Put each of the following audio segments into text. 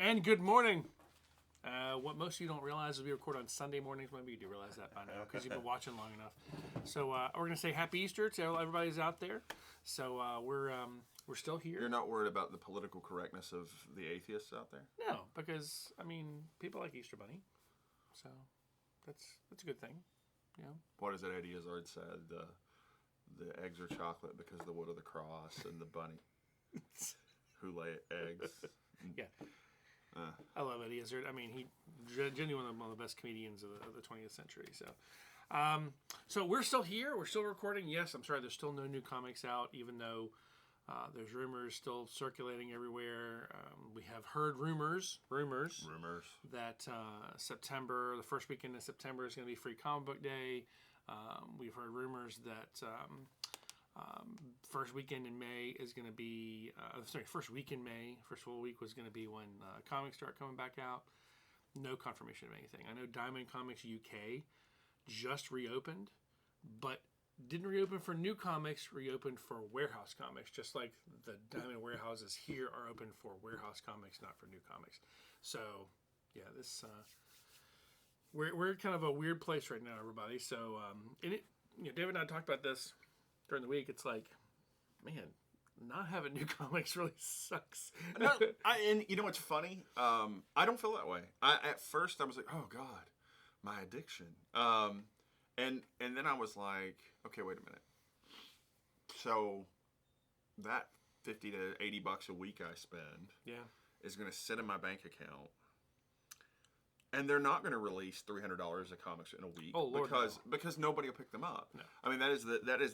And good morning. What most of you don't realize is we record on Sunday mornings. Maybe you do realize that by now because you've been watching long enough. So we're going to say Happy Easter to everybody's out there. So we're still here. You're not worried about the political correctness of the atheists out there? No, because I mean people like Easter Bunny, so that's a good thing. You know. What is it Eddie Izzard said? The eggs are chocolate because of the wood of the cross and the bunny who lay eggs. Yeah. I love Eddie Izzard. I mean, he genuinely one of the best comedians of the 20th century. So we're still here. We're still recording. Yes, I'm sorry. There's still no new comics out, even though there's rumors still circulating everywhere. We have heard rumors that September, the first weekend of September, is going to be Free Comic Book Day. We've heard rumors that first weekend in May is going to be, first week in May, first full week was going to be when comics start coming back out. No confirmation of anything. I know Diamond Comics UK just reopened, but didn't reopen for new comics, reopened for warehouse comics, just like the Diamond warehouses here are open for warehouse comics, not for new comics. So, yeah, this we're kind of a weird place right now, everybody. So, David and I talked about this during the week. It's like, man, not having new comics really sucks. No, and you know what's funny? I don't feel that way. At first I was like, oh God, my addiction. And then I was like, okay, wait a minute. So that $50 to $80 a week I spend is going to sit in my bank account. And they're not going to release $300 of comics in a week because nobody will pick them up. No. I mean, that is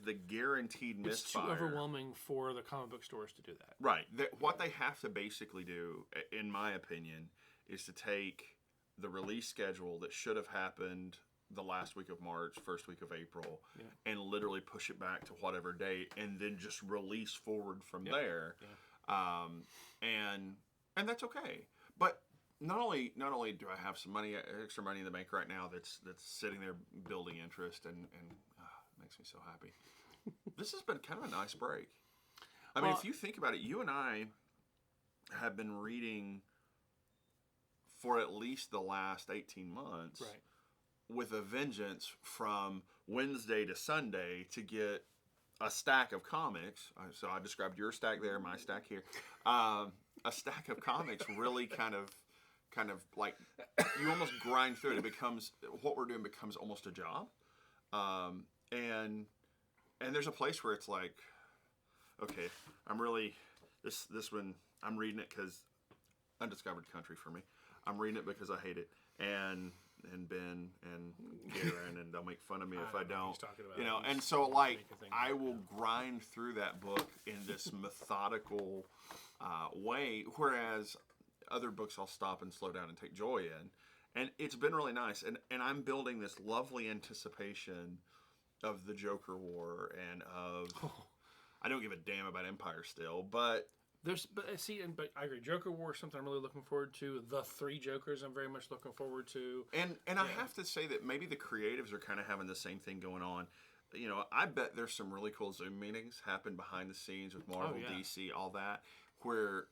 the guaranteed misfire. It's too overwhelming for the comic book stores to do that. Right. What they have to basically do, in my opinion, is to take the release schedule that should have happened the last week of March, first week of April, and literally push it back to whatever date, and then just release forward from there. Yeah. And that's okay. But not only do I have some extra money in the bank right now that's sitting there building interest and makes me so happy. This has been kind of a nice break. I mean, if you think about it, you and I have been reading for at least the last 18 months with a vengeance from Wednesday to Sunday to get a stack of comics. So I described your stack there, my stack here. A stack of comics really kind of like you almost grind through it. It becomes what we're doing becomes almost a job, and there's a place where it's like, okay, I'm really this one I'm reading it because undiscovered country for me. I'm reading it because I hate it, and Ben and Garin, and they'll make fun of me if I don't, And so like I will grind through that book in this methodical way, whereas other books I'll stop and slow down and take joy in. And it's been really nice. And I'm building this lovely anticipation of the Joker War and of... I don't give a damn about Empire still, but... But I agree. Joker War is something I'm really looking forward to. The Three Jokers I'm very much looking forward to. And I have to say that maybe the creatives are kind of having the same thing going on. You know, I bet there's some really cool Zoom meetings happen behind the scenes with Marvel, DC, all that, where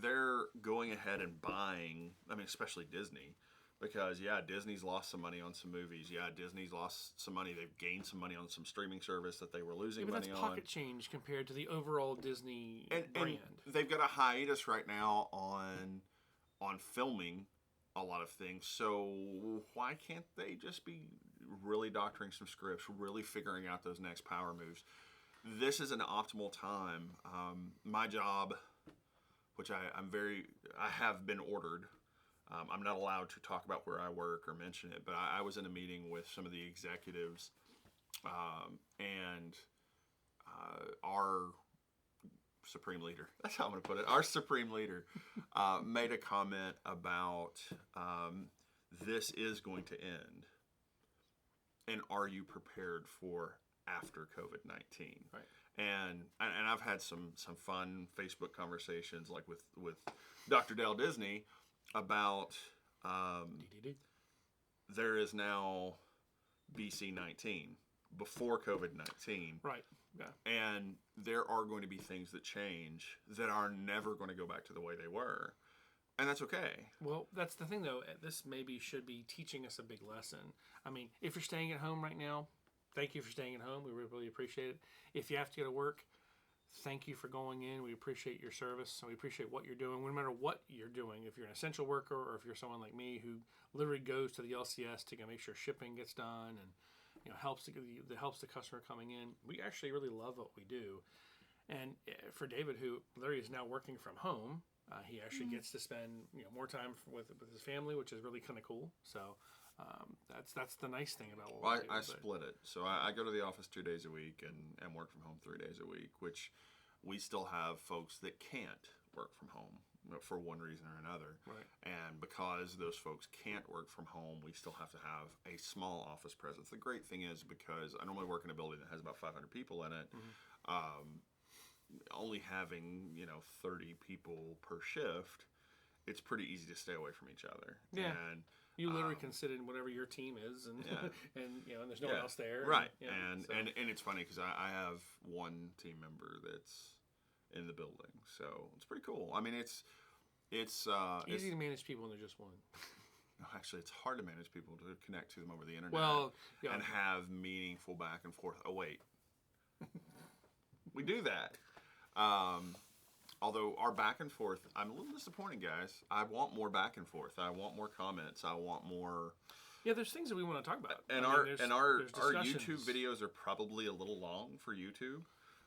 they're going ahead and buying, I mean, especially Disney, because, Disney's lost some money on some movies. Disney's lost some money. They've gained some money on some streaming service that they were losing money on. But that's pocket change compared to the overall Disney brand. And they've got a hiatus right now on filming a lot of things. So why can't they just be really doctoring some scripts, really figuring out those next power moves? This is an optimal time. My job, which I have been ordered. I'm not allowed to talk about where I work or mention it, but I was in a meeting with some of the executives, and our supreme leader, that's how I'm going to put it, our supreme leader made a comment about this is going to end, and are you prepared for after COVID-19? Right. And I've had some fun Facebook conversations like with Dr. Dale Disney about there is now BC-19 before COVID-19. Right. Yeah. And there are going to be things that change that are never going to go back to the way they were. And that's okay. Well, that's the thing, though. This maybe should be teaching us a big lesson. I mean, if you're staying at home right now, thank you for staying at home. We really appreciate it. If you have to go to work, thank you for going in. We appreciate your service. We appreciate what you're doing, no matter what you're doing. If you're an essential worker or if you're someone like me who literally goes to the LCS to make sure shipping gets done and helps the customer coming in, we actually really love what we do. And for David, who literally is now working from home, he actually gets to spend more time with his family, which is really kind of cool. So that's the nice thing about what we do. I split it. So I go to the office 2 days a week and work from home 3 days a week, which we still have folks that can't work from home for one reason or another. Right. And because those folks can't work from home, we still have to have a small office presence. The great thing is, because I normally work in a building that has about 500 people in it, only having 30 people per shift, it's pretty easy to stay away from each other. Yeah. And you literally can sit in whatever your team is, and and there's no one else there. Right. And it's funny because I have one team member that's in the building, so it's pretty cool. I mean, it's easy to manage people when they're just one. No, actually, it's hard to manage people to connect to them over the internet. Well, and have meaningful back and forth. Oh wait, we do that. Although our back and forth, I'm a little disappointed, guys. I want more back and forth. I want more comments. I want more. Yeah, there's things that we want to talk about. And our YouTube videos are probably a little long for YouTube.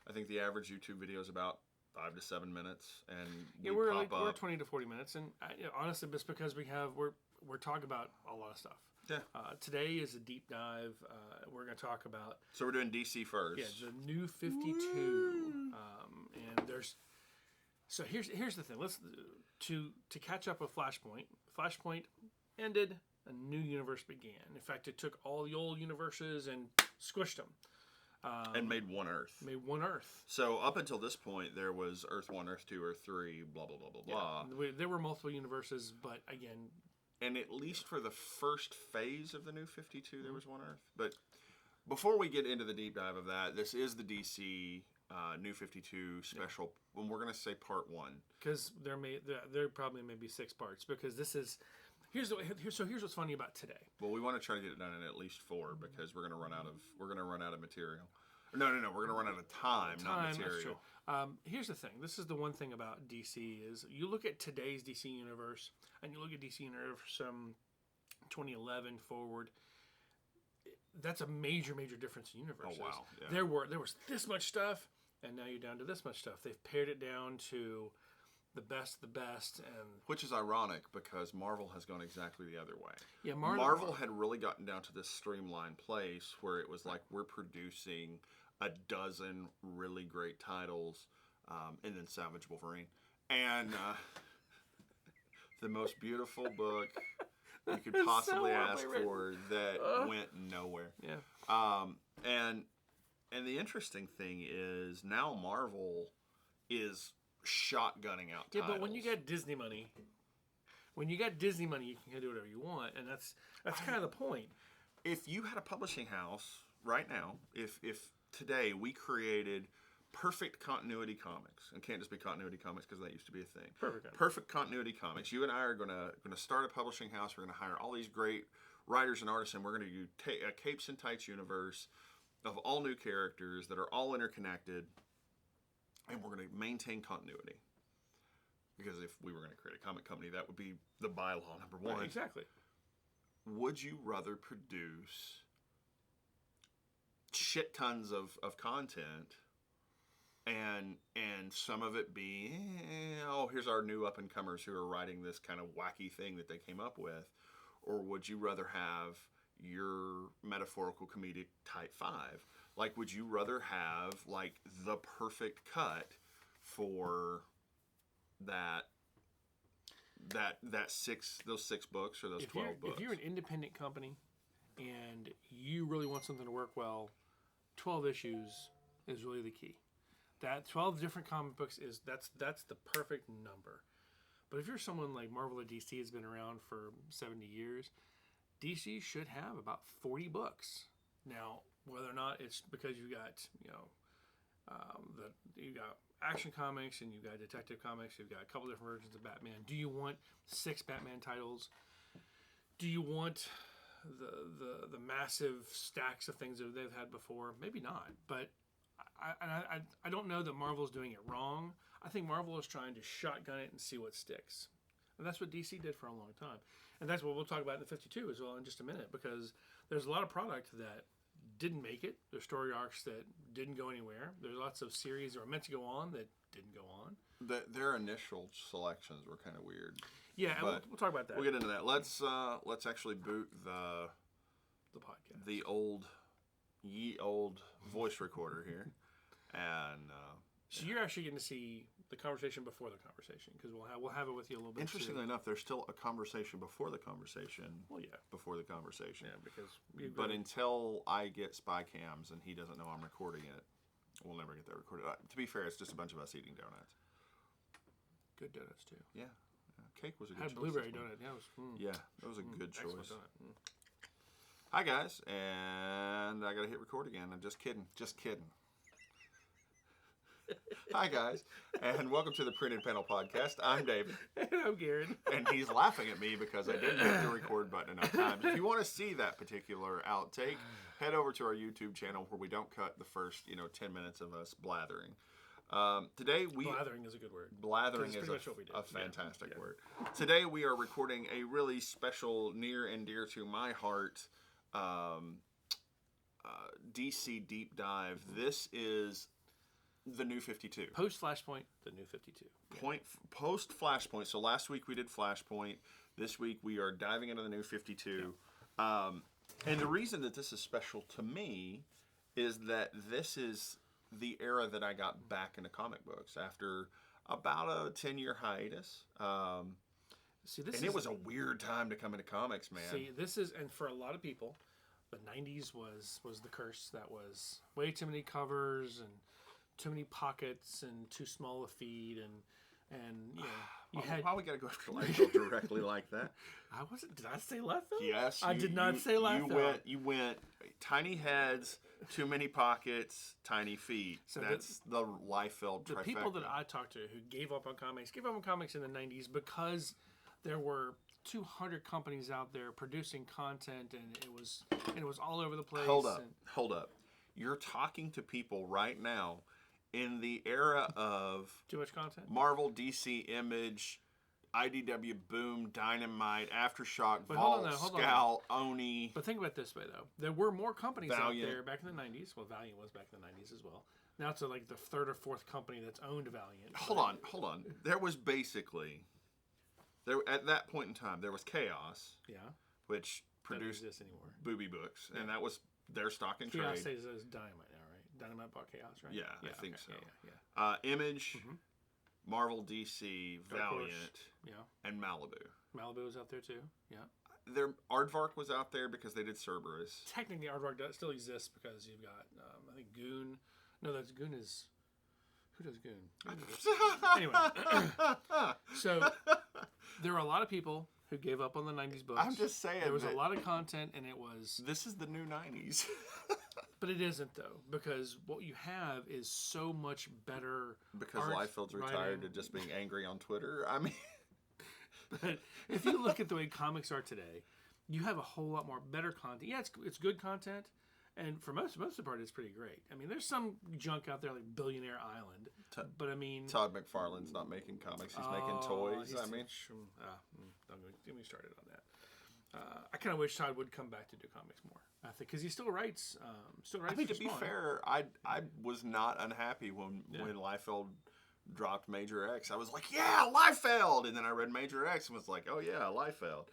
I think the average YouTube video is about 5 to 7 minutes, and we're 20 to 40 minutes, and honestly, it's because we're talking about a lot of stuff. Yeah. Today is a deep dive. We're going to talk about. So we're doing DC first. Yeah, the new 52, and there's. So here's the thing. Let's to catch up with Flashpoint. Flashpoint ended. A new universe began. In fact, it took all the old universes and squished them. And made one Earth. So up until this point, there was Earth 1, Earth 2, Earth 3, blah, blah, blah, blah, blah. There were multiple universes, but again... And at least for the first phase of the New 52, there was one Earth. But before we get into the deep dive of that, this is the DC New 52 special, when we're going to say part 1. Because there probably may be 6 parts, because this is... Here's what's funny about today. Well, we want to try to get it done in at least 4 because we're going to run out of material. No, we're going to run out of time, not material. That's true. Here's the thing. This is the one thing about DC is you look at today's DC universe and you look at DC universe from 2011 forward. That's a major difference in universes. Oh wow! Yeah. There was this much stuff, and now you're down to this much stuff. They've pared it down to the best, and which is ironic because Marvel has gone exactly the other way. Yeah, Marvel had really gotten down to this streamlined place where it was like we're producing a dozen really great titles, and then Savage Wolverine, and the most beautiful book you could possibly ask for that went nowhere. Yeah. And the interesting thing is now Marvel is shotgunning out titles. Yeah, but when you got Disney money, you can do whatever you want, and that's kind of the point. If you had a publishing house right now, if today we created perfect continuity comics, and can't just be continuity comics because that used to be a thing. Perfect continuity comics. You and I are gonna start a publishing house. We're gonna hire all these great writers and artists, and we're gonna do a Capes and Tights universe of all new characters that are all interconnected. And we're going to maintain continuity. Because if we were going to create a comic company, that would be the bylaw number 1. Right, exactly. Would you rather produce shit tons of content and some of it be, here's our new up-and-comers who are writing this kind of wacky thing that they came up with? Or would you rather have your metaphorical comedic type 5? Like, would you rather have like the perfect cut for those 6 books or those 12 books? If you're an independent company and you really want something to work well, 12 issues is really the key. That 12 different comic books that's the perfect number. But if you're someone like Marvel or DC has been around for 70 years, DC should have about 40 books. Now, whether or not it's because you got Action Comics and you've got Detective Comics. You've got a couple different versions of Batman. Do you want 6 Batman titles? Do you want the massive stacks of things that they've had before? Maybe not, but I don't know that Marvel's doing it wrong. I think Marvel is trying to shotgun it and see what sticks. And that's what DC did for a long time. And that's what we'll talk about in the 52 as well in just a minute, because there's a lot of product that didn't make it. There's story arcs that didn't go anywhere. There's lots of series that were meant to go on that didn't go on. Their initial selections were kind of weird. Yeah, and we'll talk about that. We'll get into that. Let's actually boot the podcast, the ye old voice recorder here, and so you're actually getting to see the conversation before the conversation, because we'll have it with you a little bit. Interestingly enough, there's still a conversation before the conversation. Well, yeah, before the conversation. Yeah, because but until I get spy cams and he doesn't know I'm recording it, we'll never get that recorded. To be fair, it's just a bunch of us eating donuts. Good donuts too. Yeah. Cake was a good choice. Blueberry donut. Yeah, that was a good choice. Donut. Hi guys, and I gotta hit record again. I'm just kidding. Hi guys, and welcome to the Printed Panel Podcast. I'm David. And I'm Garin. And he's laughing at me because I didn't hit the record button enough times. If you want to see that particular outtake, head over to our YouTube channel where we don't cut the first 10 minutes of us blathering. Today blathering is a good word. Blathering is a fantastic word. Today we are recording a really special, near and dear to my heart, DC deep dive. This is the New 52. Post Flashpoint, the New 52. Post Flashpoint. So last week we did Flashpoint. This week we are diving into the New 52. Yeah. And the reason that this is special to me is that this is the era that I got back into comic books after about a 10-year hiatus. It was a weird time to come into comics, man. See, this is, and for a lot of people, the 90s was the curse. That was way too many covers and too many pockets and too small a feed, and you had. Why we gotta go after Liefeld directly like that? I wasn't. Did I say Liefeld? Yes, I did not say Liefeld. You went tiny heads, too many pockets, tiny feet. So that's the Liefeld trifecta. The people that I talked to who gave up on comics in the 90s because there were 200 companies out there producing content, and it was all over the place. Hold up. You're talking to people right now in the era of too much content. Marvel, DC, Image, IDW, Boom, Dynamite, Aftershock, but Vault, Scout, Oni. But think about it this way, though. There were more companies Valiant. out there back in the 90s. Well, Valiant was back in the 90s as well. Now it's like the third or fourth company that's owned Valiant. Hold on. There was basically, at that point in time, there was Chaos. Yeah. Which produced Booby Books. Yeah. And that was their stock and trade. Chaos stays as Dynamite now, right? Dynamite bought Chaos, right? Yeah, I think so. Yeah. Image, Marvel, DC, Valiant, and Malibu. Malibu was out there too. Yeah. Their Aardvark was out there because they did Cerberus. Technically, Aardvark still exists because you've got I think Goon. No, that's Goon is. Who does Goon? Anyway, so there were a lot of people who gave up on the 90s books. I'm just saying. There was a lot of content, and it was. This is the new 90s. But it isn't, though, because what you have is so much better. Because Liefeld's retired to just being angry on Twitter. I mean. But if you look at the way comics are today, you have a whole lot more better content. Yeah, it's good content, and for most of the part, it's pretty great. I mean, there's some junk out there like Billionaire Island, but I mean, Todd McFarlane's not making comics; he's making toys. Don't get me started on that. I kind of wish Todd would come back to do comics more. I think because he still writes. I mean, to be fair, I was not unhappy when Liefeld dropped Major X. I was like, yeah, Liefeld! And then I read Major X and was like, oh yeah, Liefeld.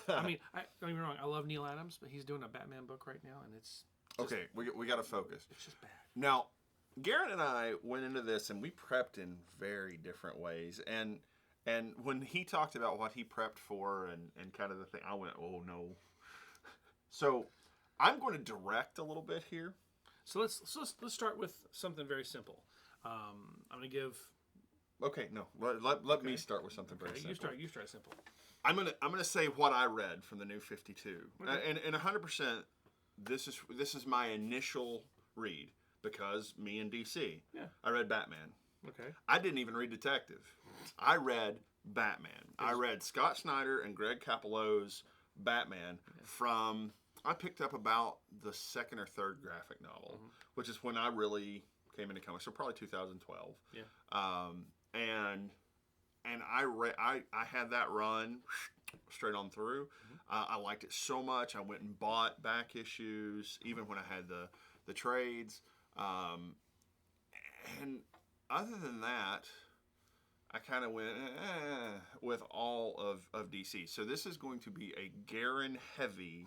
I mean, don't get me wrong, I love Neil Adams, but he's doing a Batman book right now, and it's just, okay, we got to focus. It's just bad. Now, Garin and I went into this, and we prepped in very different ways. And when he talked about what he prepped for and kind of the thing, I went, oh no. So I'm going to direct a little bit here. So let's start with something very simple. I'm going to give. Okay, no. Let me start with something very simple. You start simple. I'm gonna say what I read from the New 52, and 100%. This is my initial read. because me and DC. Yeah. I read Batman. Okay. I didn't even read Detective. I read Batman. I read Scott Snyder and Greg Capullo's Batman from, I picked up about the second or third graphic novel, which is when I really came into comics, so probably 2012. Yeah. And I had that run straight on through. I liked it so much. I went and bought back issues, even when I had the trades. And other than that, I kind of went with all of DC. So this is going to be a Garin heavy.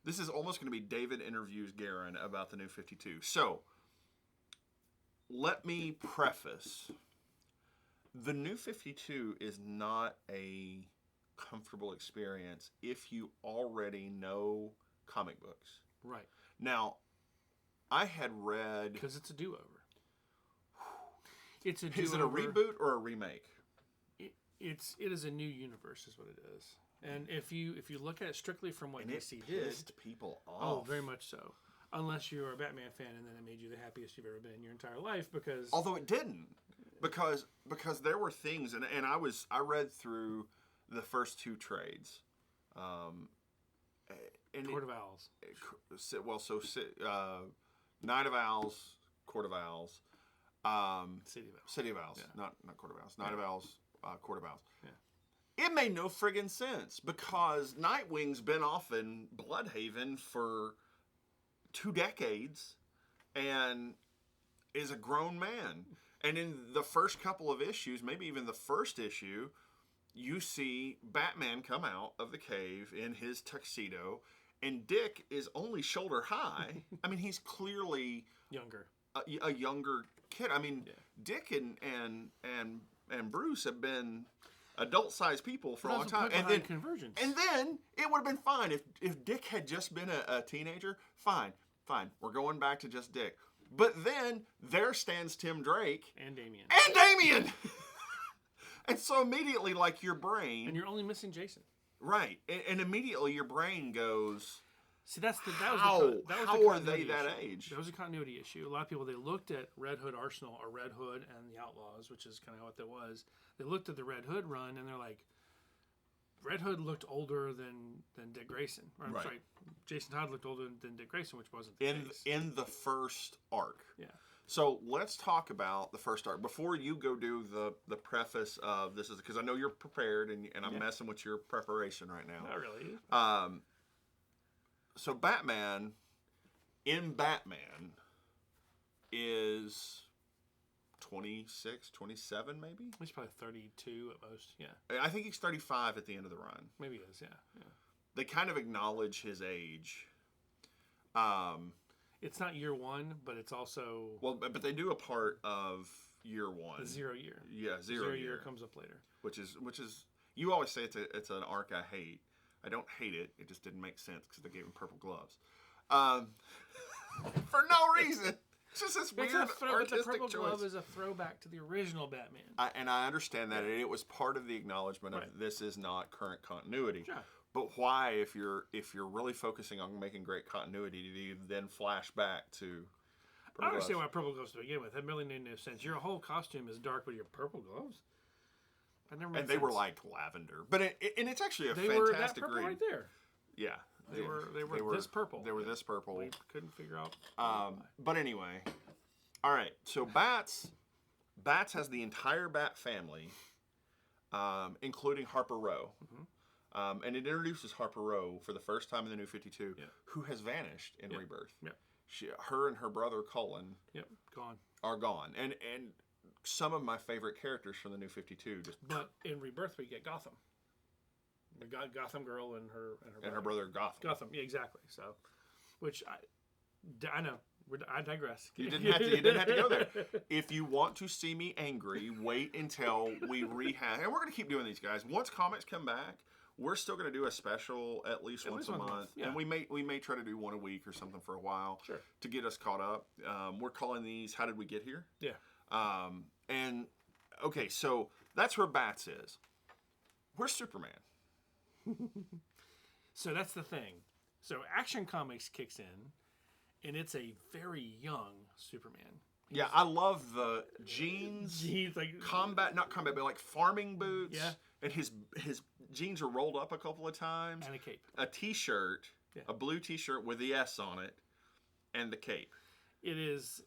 This is almost going to be David interviews Garin about the New 52. So let me preface. The New 52 is not a comfortable experience if you already know comic books. Right. Now, I had read... Because it's a do-over. It's a do-over. Is it a reboot or a remake? It is a new universe is what it is. And if you look at it strictly from what DC did... pissed people off. Oh, very much so. Unless you're a Batman fan and then it made you the happiest you've ever been in your entire life because... Although it didn't. Because there were things, and I read through the first two trades. Court of Owls. Night of Owls, Court of Owls. City of Owls. Yeah. Not Court of Owls. Night of Owls, Court of Owls. Yeah. It made no friggin' sense because Nightwing's been off in Bloodhaven for 2 decades and is a grown man. And in the first couple of issues, maybe even the first issue, you see Batman come out of the cave in his tuxedo, and Dick is only shoulder high. I mean, he's clearly younger, a younger kid. I mean, Dick and Bruce have been adult-sized people for a long time, and then Convergence. And then it would have been fine if Dick had just been a teenager. Fine, we're going back to just Dick. But then there stands Tim Drake and Damian. And so immediately, like, your brain... And you're only missing Jason. Right. And immediately your brain goes... See, how are they that age? That was a continuity issue. A lot of people, they looked at Red Hood Arsenal, or Red Hood and the Outlaws, which is kind of what that was. They looked at the Red Hood run, and they're like, Red Hood looked older than Dick Grayson. Or, I'm sorry, Jason Todd looked older than Dick Grayson, which wasn't the case. In the first arc. Yeah. So let's talk about the first arc. Before you go do the preface of this, is because I know you're prepared, and I'm messing with your preparation right now. Not really. So Batman is 26, 27 maybe? He's probably 32 at most, yeah. I think he's 35 at the end of the run. Maybe he is, yeah. They kind of acknowledge his age. It's not year one, but it's also... Well, but they do a part of year one. The 0 year. Yeah, zero year comes up later. Which is you always say it's an arc I hate. I don't hate it. It just didn't make sense because they gave him purple gloves. For no reason. It's just this weird artistic but the purple choice. glove is a throwback to the original Batman. And I understand that, and it was part of the acknowledgement of this is not current continuity. Sure. But why, if you're really focusing on making great continuity, do you then flash back to? I understand why purple gloves to begin with. That really made no sense. Your whole costume is dark with your purple gloves. And they were like lavender, but and it's actually a fantastic were that purple read. Right there. Yeah, they were this purple. They were this purple. We couldn't figure out. But anyway, all right. So Bats has the entire Bat family, including Harper Row, and it introduces Harper Row for the first time in the New 52, who has vanished in Rebirth. Yep. Her and her brother Cullen. Gone. Are gone, and some of my favorite characters from the New 52 But in Rebirth, we get Gotham. We got Gotham Girl and her brother Gotham. Gotham, yeah, exactly. So, which I know. I digress. You didn't have to go there. If you want to see me angry, wait until we rehash. And we're going to keep doing these, guys. Once comics come back, we're still going to do a special at least once a month. Yeah. And we may try to do one a week or something for a while to get us caught up. We're calling these How Did We Get Here? Yeah. And okay, so that's where Bats is. Where's Superman? So that's the thing. So Action Comics kicks in, and it's a very young Superman. Yeah, I love the jeans, like not combat, but like farming boots. Yeah. And his jeans are rolled up a couple of times. And a cape. A t-shirt, a blue t-shirt with the S on it, and the cape. It is.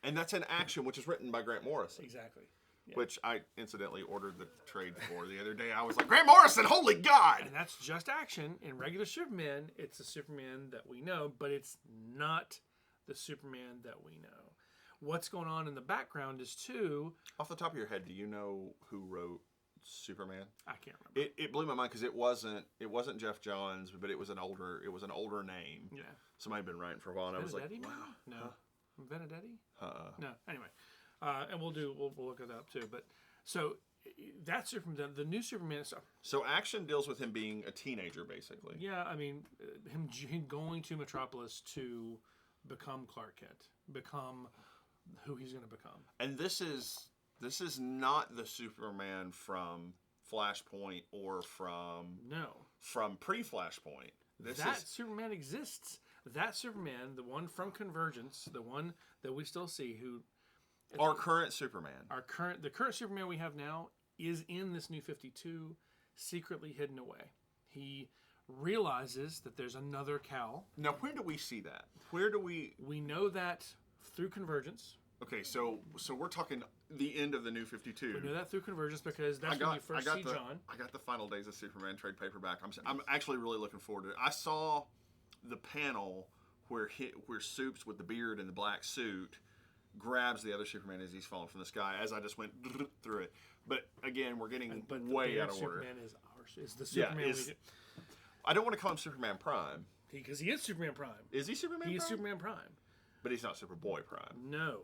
And that's an action, which is written by Grant Morrison. Exactly. Yeah. Which I incidentally ordered the trade for the other day. I was like, Grant Morrison, holy God! And that's just action. In regular Superman, it's the Superman that we know, but it's not the Superman that we know. What's going on in the background is too... Off the top of your head, do you know who wrote Superman? I can't remember. It blew my mind because it wasn't Jeff Johns, but it was an older name. Yeah. Somebody had been writing for a while, and I was like, Benedetti, wow. No. Benedetti? No. Anyway. And we'll look it up too. But so that Superman, the new Superman. So action deals with him being a teenager, basically. Yeah, I mean, him going to Metropolis to become Clark Kent, become who he's going to become. And this is not the Superman from Flashpoint or from pre-Flashpoint. Superman exists. That Superman, the one from Convergence, the one that we still see, our current Superman. The current Superman we have now is in this new 52, secretly hidden away. He realizes that there's another Cal. Now, where do we see that? We know that through Convergence. Okay, so we're talking the end of the new 52. We know that through Convergence because that's when you first see John. I got the Final Days of Superman trade paperback. I'm actually really looking forward to it. I saw the panel where Supes with the beard and the black suit grabs the other Superman as he's falling from the sky. As I just went through it, but again, we're getting way out of order. Superman is the Superman. I don't want to call him Superman Prime because he is Superman Prime. Is he Superman? He Prime? is Superman Prime, but he's not Superboy Prime. No,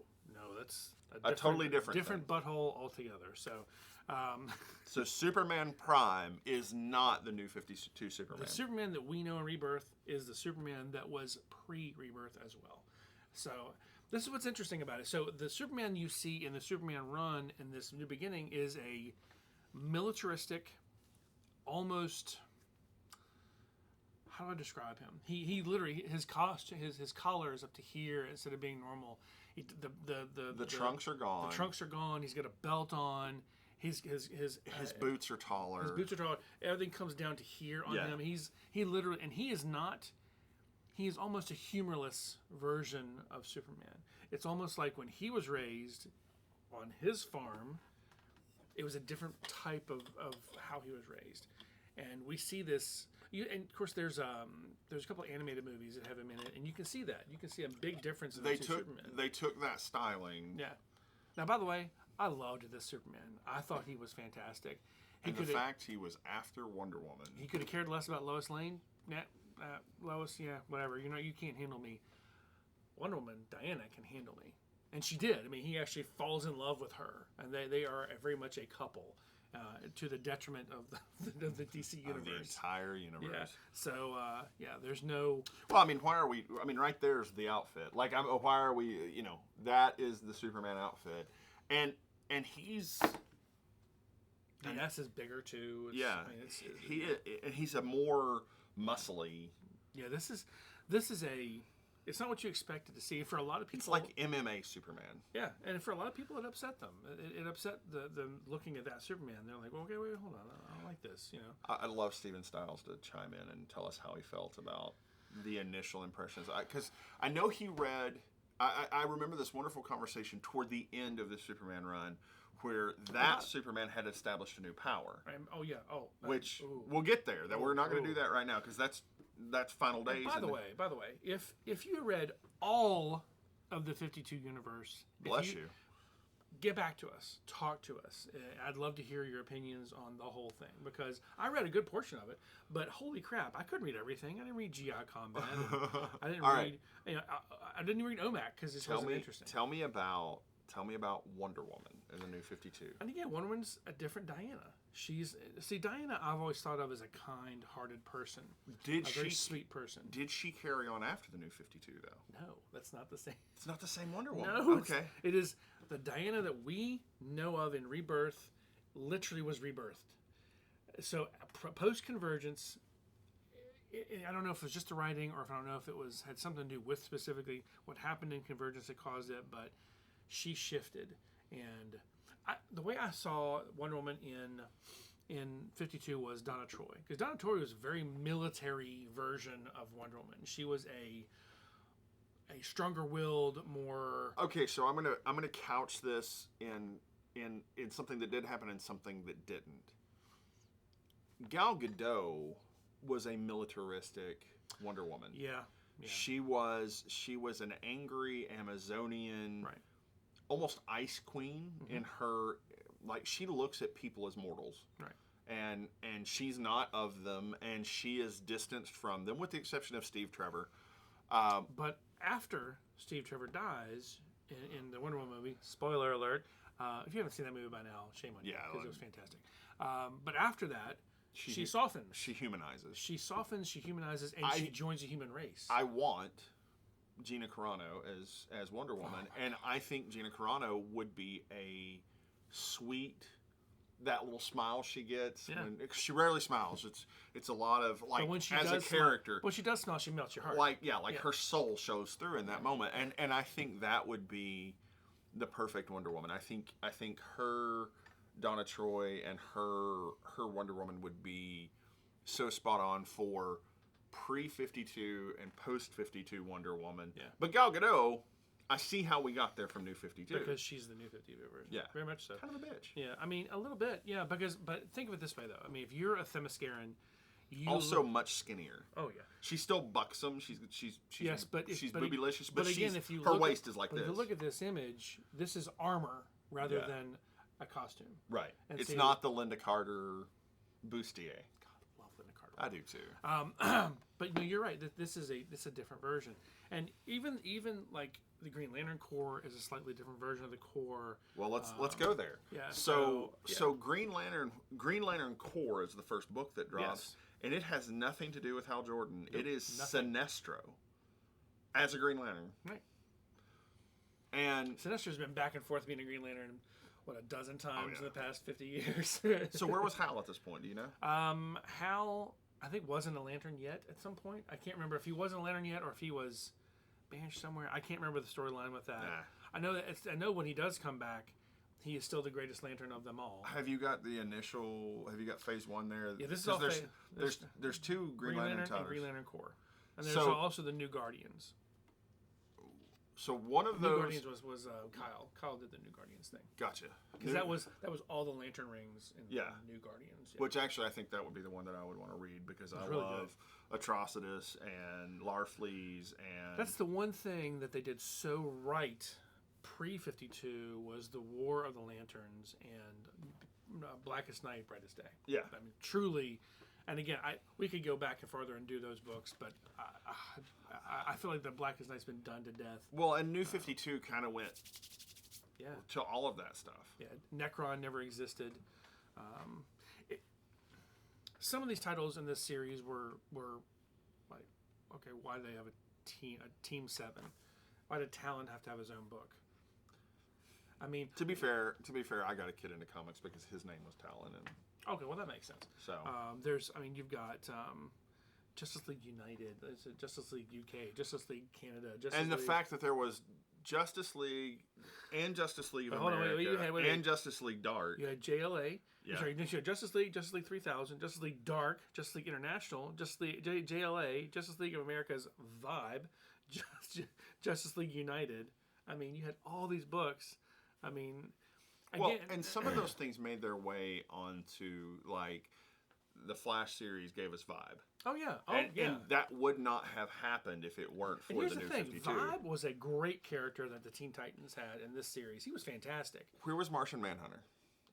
that's a totally different butthole altogether. So, so Superman Prime is not the new 52 Superman. The Superman that we know in Rebirth is the Superman that was pre-Rebirth as well. So. This is what's interesting about it. So the Superman you see in the Superman run in this new beginning is a militaristic, almost. How do I describe him? He literally his collar is up to here instead of being normal. The trunks are gone. The trunks are gone. He's got a belt on. His boots are taller. His boots are taller. Everything comes down to here on him. He literally, and he is not. He is almost a humorless version of Superman. It's almost like when he was raised on his farm, it was a different type of how he was raised. And we see this, and of course there's a couple of animated movies that have him in it, and you can see that. You can see a big difference in the two Supermen. They took that styling. Yeah. Now, by the way, I loved this Superman. I thought he was fantastic. The fact he was after Wonder Woman. He could have cared less about Lois Lane. Lois, yeah, whatever. You can't handle me. Wonder Woman, Diana can handle me, and she did. I mean, he actually falls in love with her, and they are very much a couple, to the detriment of the DC universe, the entire universe. Yeah. So there's no. Well, I mean, why are we? I mean, right there's the outfit. Like, why are we? That is the Superman outfit, and he's. The S is bigger too. He's a more muscly. Yeah, this is a. It's not what you expected to see for a lot of people. It's like MMA Superman. Yeah, and for a lot of people, it upset them. It upset them looking at that Superman. They're like, well, okay, wait, hold on, I don't like this. I'd love Steven Stiles to chime in and tell us how he felt about the initial impressions. Because I know he read. I remember this wonderful conversation toward the end of the Superman run, where Superman had established a new power. Which we'll get there. We're not going to do that right now because that's Final Days. By the way, if you read all of the 52 universe, bless you. Get back to us. Talk to us. I'd love to hear your opinions on the whole thing because I read a good portion of it, but holy crap, I couldn't read everything. I didn't read GI Combat. I didn't read. I didn't read OMAC because it wasn't interesting. Tell me about Wonder Woman in the new 52. And again, Wonder Woman's a different Diana. Diana I've always thought of as a kind-hearted person. Very sweet person. Did she carry on after the new 52 though? No, that's not the same. It's not the same Wonder Woman. No, okay. It is the Diana that we know of in Rebirth. Literally was rebirthed. So post-Convergence, I don't know if it was just the writing or if I don't know if it had something to do with specifically what happened in Convergence that caused it, but she shifted. And the way I saw Wonder Woman in 52 was Donna Troy, because Donna Troy was a very military version of Wonder Woman. She was a stronger-willed, more. Okay, so I'm gonna couch this in something that did happen and something that didn't. Gal Gadot was a militaristic Wonder Woman. Yeah. She was an angry Amazonian, Right. almost ice queen in her. Like, she looks at people as mortals. Right. And she's not of them, and she is distanced from them, with the exception of Steve Trevor. But after Steve Trevor dies in the Wonder Woman movie, spoiler alert, if you haven't seen that movie by now, shame on you, because it was fantastic. But after that, she softens. She humanizes. She softens, she humanizes, and she joins the human race. I want Gina Carano as Wonder Woman, and I think Gina Carano would be a sweet. That little smile she gets, she rarely smiles. It's a lot of like when she as does a character. Smile, when she does smile, she melts your heart. Her soul shows through in that moment, and I think that would be the perfect Wonder Woman. I think her Donna Troy and her Wonder Woman would be so spot on for pre-52 and post-52 Wonder Woman. Yeah. But Gal Gadot, I see how we got there from New 52. Because she's the New 52 version. Yeah. Very much so. Kind of a bitch. Yeah, I mean, a little bit. Yeah, but think of it this way, though. I mean, if you're a Themysciran, you also much skinnier. Oh, yeah. She's still buxom. She's yes, but she's boobylicious. But again, if you her look waist is like this. If you look at this image, this is armor rather than a costume. Right. And it's not the Linda Carter bustier. God, love Linda Carter. I do too. But no, you're right. This is a different version, and even like the Green Lantern Corps is a slightly different version of the Corps. Well, let's go there. Yeah. So Green Lantern Corps is the first book that drops, and it has nothing to do with Hal Jordan. Nope, it is Sinestro as a Green Lantern. Right. And Sinestro's been back and forth being a Green Lantern, a dozen times in the past 50 years. So where was Hal at this point? Do you know? Hal, I think, wasn't a Lantern yet at some point. I can't remember if he wasn't a Lantern yet or if he was banished somewhere. I can't remember the storyline with that. Nah. I know when he does come back, he is still the greatest Lantern of them all. Have you got Have you got Phase 1 there? Yeah, this is all there's two Green Lantern titles. And Green Lantern Corps, and there's also the New Guardians. So one of those New Guardians was Kyle. Kyle did the New Guardians thing. Gotcha. Because that was all the Lantern rings in New Guardians. Yeah. Which actually I think that would be the one that I would want to read because I love Atrocitus and Larfleeze and. That's the one thing that they did so right pre-52 was the War of the Lanterns and Blackest Night, Brightest Day. Yeah. I mean, truly. And again, we could go back and further and do those books, but I feel like the Blackest Night's been done to death. Well, and New 52 kind of went to all of that stuff. Yeah, Necron never existed. Some of these titles in this series were like, okay, why do they have a team 7? Why did Talon have to have his own book? I mean, to be fair, I got a kid into comics because his name was Talon, and okay, well that makes sense. So you've got Justice League United, Justice League UK, Justice League Canada, the fact that there was Justice League and Justice League of America and Justice League Dark. You had JLA. Yeah. Sorry, you had Justice League 3000, Justice League Dark, Justice League International, Justice League JLA, Justice League of America's Vibe, Justice League United. I mean, you had all these books. I mean, again, and some of those things made their way onto like the Flash series gave us Vibe. Oh yeah, and that would not have happened if it weren't for the New 52. Vibe was a great character that the Teen Titans had in this series. He was fantastic. Where was Martian Manhunter?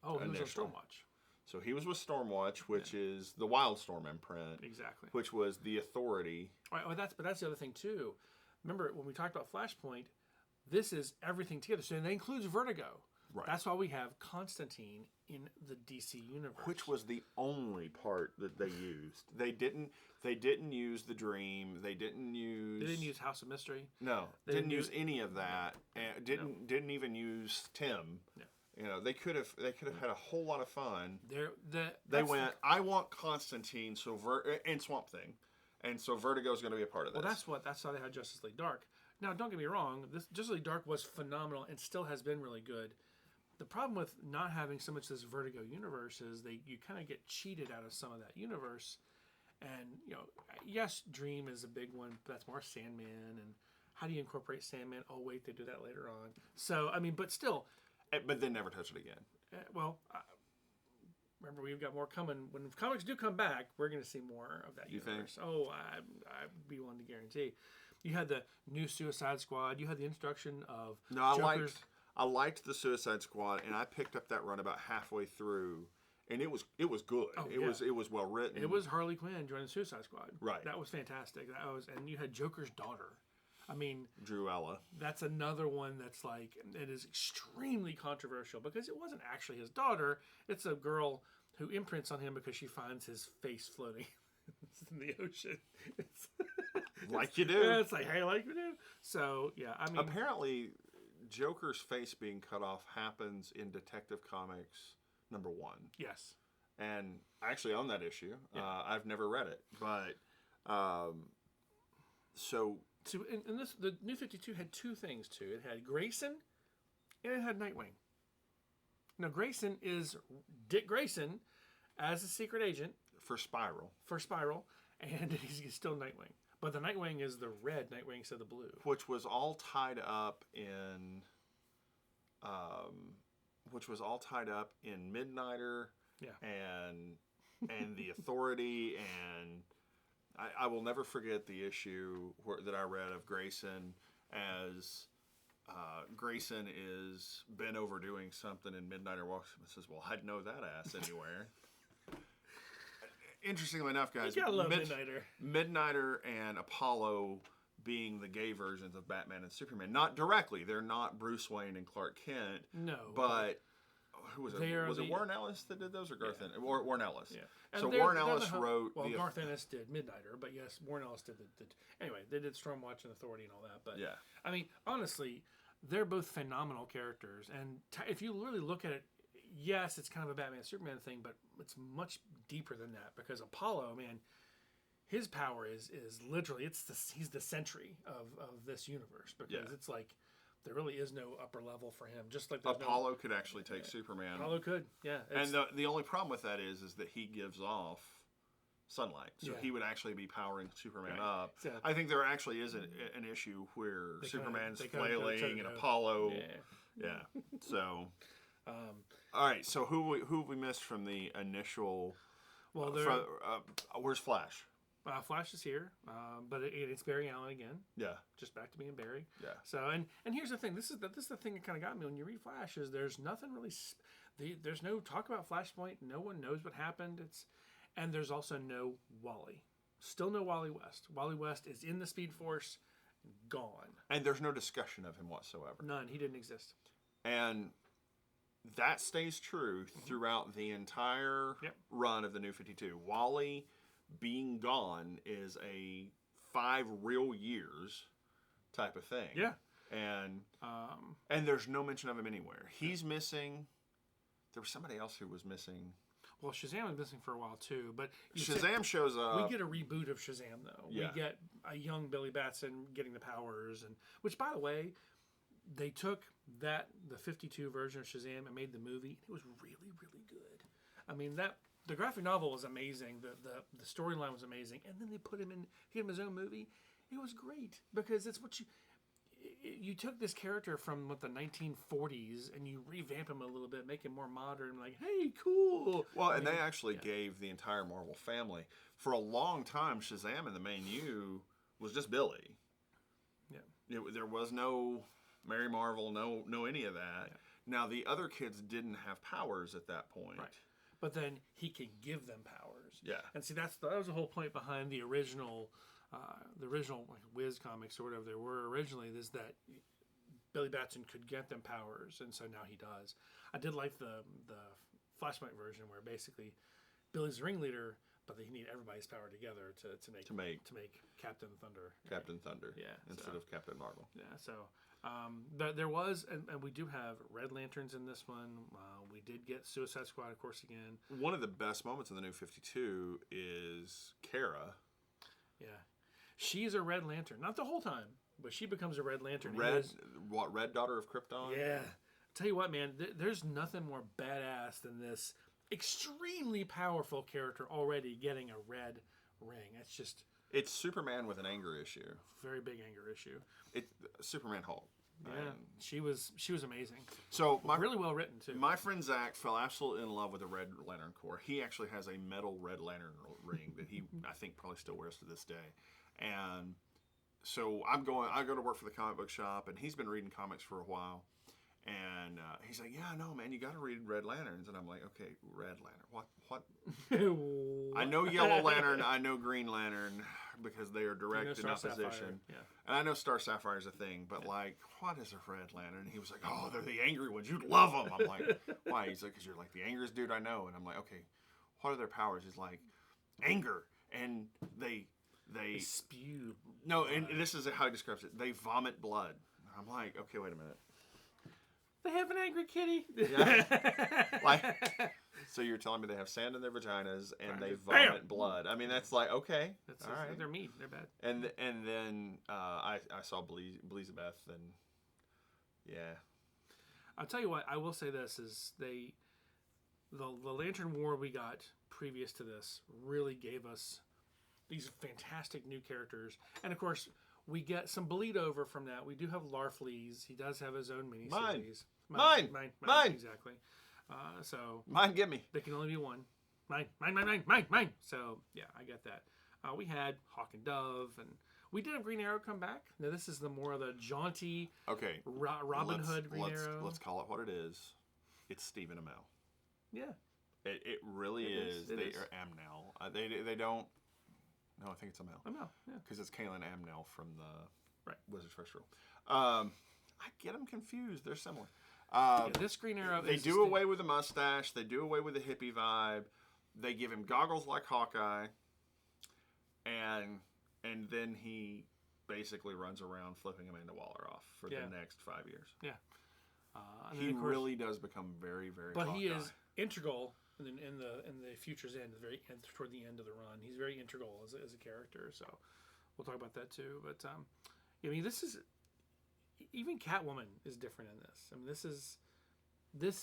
Oh, he was on Stormwatch. So he was with Stormwatch, which is the Wildstorm imprint. Exactly. Which was the Authority. All right, but that's the other thing too. Remember when we talked about Flashpoint, this is everything together. So that includes Vertigo. Right. That's why we have Constantine in the DC universe. Which was the only part that they used. They didn't use the Dream. They didn't use House of Mystery. No. They didn't use any of that. And didn't even use Tim. No. You know, they could have had a whole lot of fun. They went, I want Constantine and Swamp Thing. And so Vertigo is going to be a part of this. Well, that's how they had Justice League Dark. Now, don't get me wrong. This Justice League Dark was phenomenal and still has been really good. The problem with not having so much this Vertigo universe is you kind of get cheated out of some of that universe. And, yes, Dream is a big one, but that's more Sandman. And how do you incorporate Sandman? Oh, wait, they do that later on. So, I mean, but still. But they never touch it again. Remember, we've got more coming. When comics do come back, we're going to see more of that universe. Think? Oh, I'd be willing to guarantee. You had the new Suicide Squad. You had the introduction of Joker's. I liked the Suicide Squad, and I picked up that run about halfway through, and it was good. Oh, it was well written. It was Harley Quinn joining the Suicide Squad. Right. That was fantastic. And you had Joker's daughter. I mean, Druella. That's another one that's like, it is extremely controversial because it wasn't actually his daughter. It's a girl who imprints on him because she finds his face floating in the ocean. Like you do. Yeah, it's like, hey, like you do. So, yeah, I mean. Apparently, Joker's face being cut off happens in Detective Comics #1. Yes. And I actually own that issue. Yeah. I've never read it. But, So, and the New 52 had two things, too. It had Grayson and it had Nightwing. Now, Grayson is Dick Grayson as a secret agent. For Spiral. And he's still Nightwing. But the Nightwing is the red Nightwing instead of the blue. Which was all tied up in... Midnighter and the Authority, and I will never forget the issue that I read of Grayson as Grayson is bent over doing something, and Midnighter walks up and says, "Well, I'd know that ass anywhere." Interestingly enough, guys, you gotta love Midnighter. Midnighter and Apollo being the gay versions of Batman and Superman. Not directly. They're not Bruce Wayne and Clark Kent. No. But who was it? Was it Warren Ellis that did those, or Garth Ennis? Warren Ellis. Yeah. So Warren Ellis wrote... Well, Garth Ennis did Midnighter, but yes, Warren Ellis did anyway, they did Stormwatch and Authority and all that. But, yeah. I mean, honestly, they're both phenomenal characters. And if you really look at it, yes, it's kind of a Batman-Superman thing, but it's much deeper than that. Because Apollo, man... His power is literally he's the sentry of this universe, because it's like there really is no upper level for him. Just like Apollo could actually take Superman. Apollo could, yeah. And the only problem with that is that he gives off sunlight, so he would actually be powering Superman up. So, I think there actually is an issue where Superman's flailing and Apollo. Yeah. So, all right. So who have we missed from the initial? Well, where's Flash? Flash is here, but it's Barry Allen again. Yeah, just back to being Barry. Yeah. So and here's the thing. This is the thing that kind of got me when you read Flash is there's nothing really. There's no talk about Flashpoint. No one knows what happened. And there's also no Wally. Still no Wally West. Wally West is in the Speed Force, gone. And there's no discussion of him whatsoever. None. He didn't exist. And that stays true throughout the entire run of the New 52. Wally being gone is a 5 real years type of thing. Yeah. And there's no mention of him anywhere. He's missing. There was somebody else who was missing. Well, Shazam was missing for a while too, but Shazam shows up. We get a reboot of Shazam though. Yeah. We get a young Billy Batson getting the powers, and which, by the way, they took the 52 version of Shazam and made the movie. It was really, really good. I mean, the graphic novel was amazing. The storyline was amazing, and then they put him his own movie. It was great because it's what you took this character from the 1940s and you revamp him a little bit, make him more modern. Like, hey, cool. Well, they actually gave the entire Marvel family for a long time. Shazam in the main U was just Billy. Yeah, there was no Mary Marvel, no any of that. Yeah. Now the other kids didn't have powers at that point. Right. But then he can give them powers. Yeah. And see, that was the whole point behind the original like Wiz comics or whatever they were originally, is that Billy Batson could get them powers, and so now he does. I did like the Flashpoint version where basically Billy's the ringleader, but they need everybody's power together to make Captain Thunder. Captain Thunder. Yeah. Instead of Captain Marvel. Yeah. So. There was, and we do have Red Lanterns in this one. We did get Suicide Squad, of course, again. One of the best moments in the New 52 is Kara Yeah. She's a Red Lantern. Not the whole time, but she becomes a Red Lantern. Red Daughter of Krypton? Yeah. Tell you what, man, there's nothing more badass than this extremely powerful character already getting a red ring. That's just... It's Superman with an anger issue. Very big anger issue. It's Superman Hulk. Yeah, she was amazing. So really well written too. My friend Zach fell absolutely in love with the Red Lantern Corps. He actually has a metal Red Lantern ring that he, I think, probably still wears to this day. And so I go to work for the comic book shop, and he's been reading comics for a while. And he's like, "Yeah, no, man, you got to read Red Lanterns." And I'm like, "Okay, Red Lantern. What? I know Yellow Lantern. I know Green Lantern because they are direct in opposition. Yeah. And I know Star Sapphire is a thing, but like, what is a Red Lantern?" And he was like, "Oh, they're the angry ones. You'd love them." I'm like, "Why?" He's like, "Because you're like the angriest dude I know." And I'm like, "Okay, what are their powers?" He's like, "Anger, and they spew." No, and this is how he describes it. They vomit blood. I'm like, "Okay, wait a minute." They have an angry kitty. Yeah. So you're telling me they have sand in their vaginas and they vomit blood? I mean, that's like, okay, that's all right. They're mean. They're bad. And then I saw Elizabeth, and yeah. I'll tell you what. I will say this is the Lantern War we got previous to this really gave us these fantastic new characters, and of course we get some bleed over from that. We do have Larfleeze. He does have his own miniseries. Mine. Exactly. So mine, give me. There can only be one. Mine. So yeah, I get that. We had Hawk and Dove, and we did have Green Arrow come back. Now this is the more of the jaunty. Okay. Robin Hood Green Arrow. Let's call it what it is. It's Stephen Amell. Yeah. It really is. They are Amnell. They don't. No, I think it's Amell. Amell, yeah. Because it's Kaylin Amnell from the Wizard's First Rule. I get them confused. They're similar. This Green Arrow. They do away with the mustache. They do away with the hippie vibe. They give him goggles like Hawkeye, and then he basically runs around flipping Amanda Waller off for the next 5 years. Yeah, he really does become very, very. But Hawkeye. he is integral in the Future's End, the very end, toward the end of the run. He's very integral as a character. So we'll talk about that too. But I mean, this is. Even Catwoman is different in this. I mean, this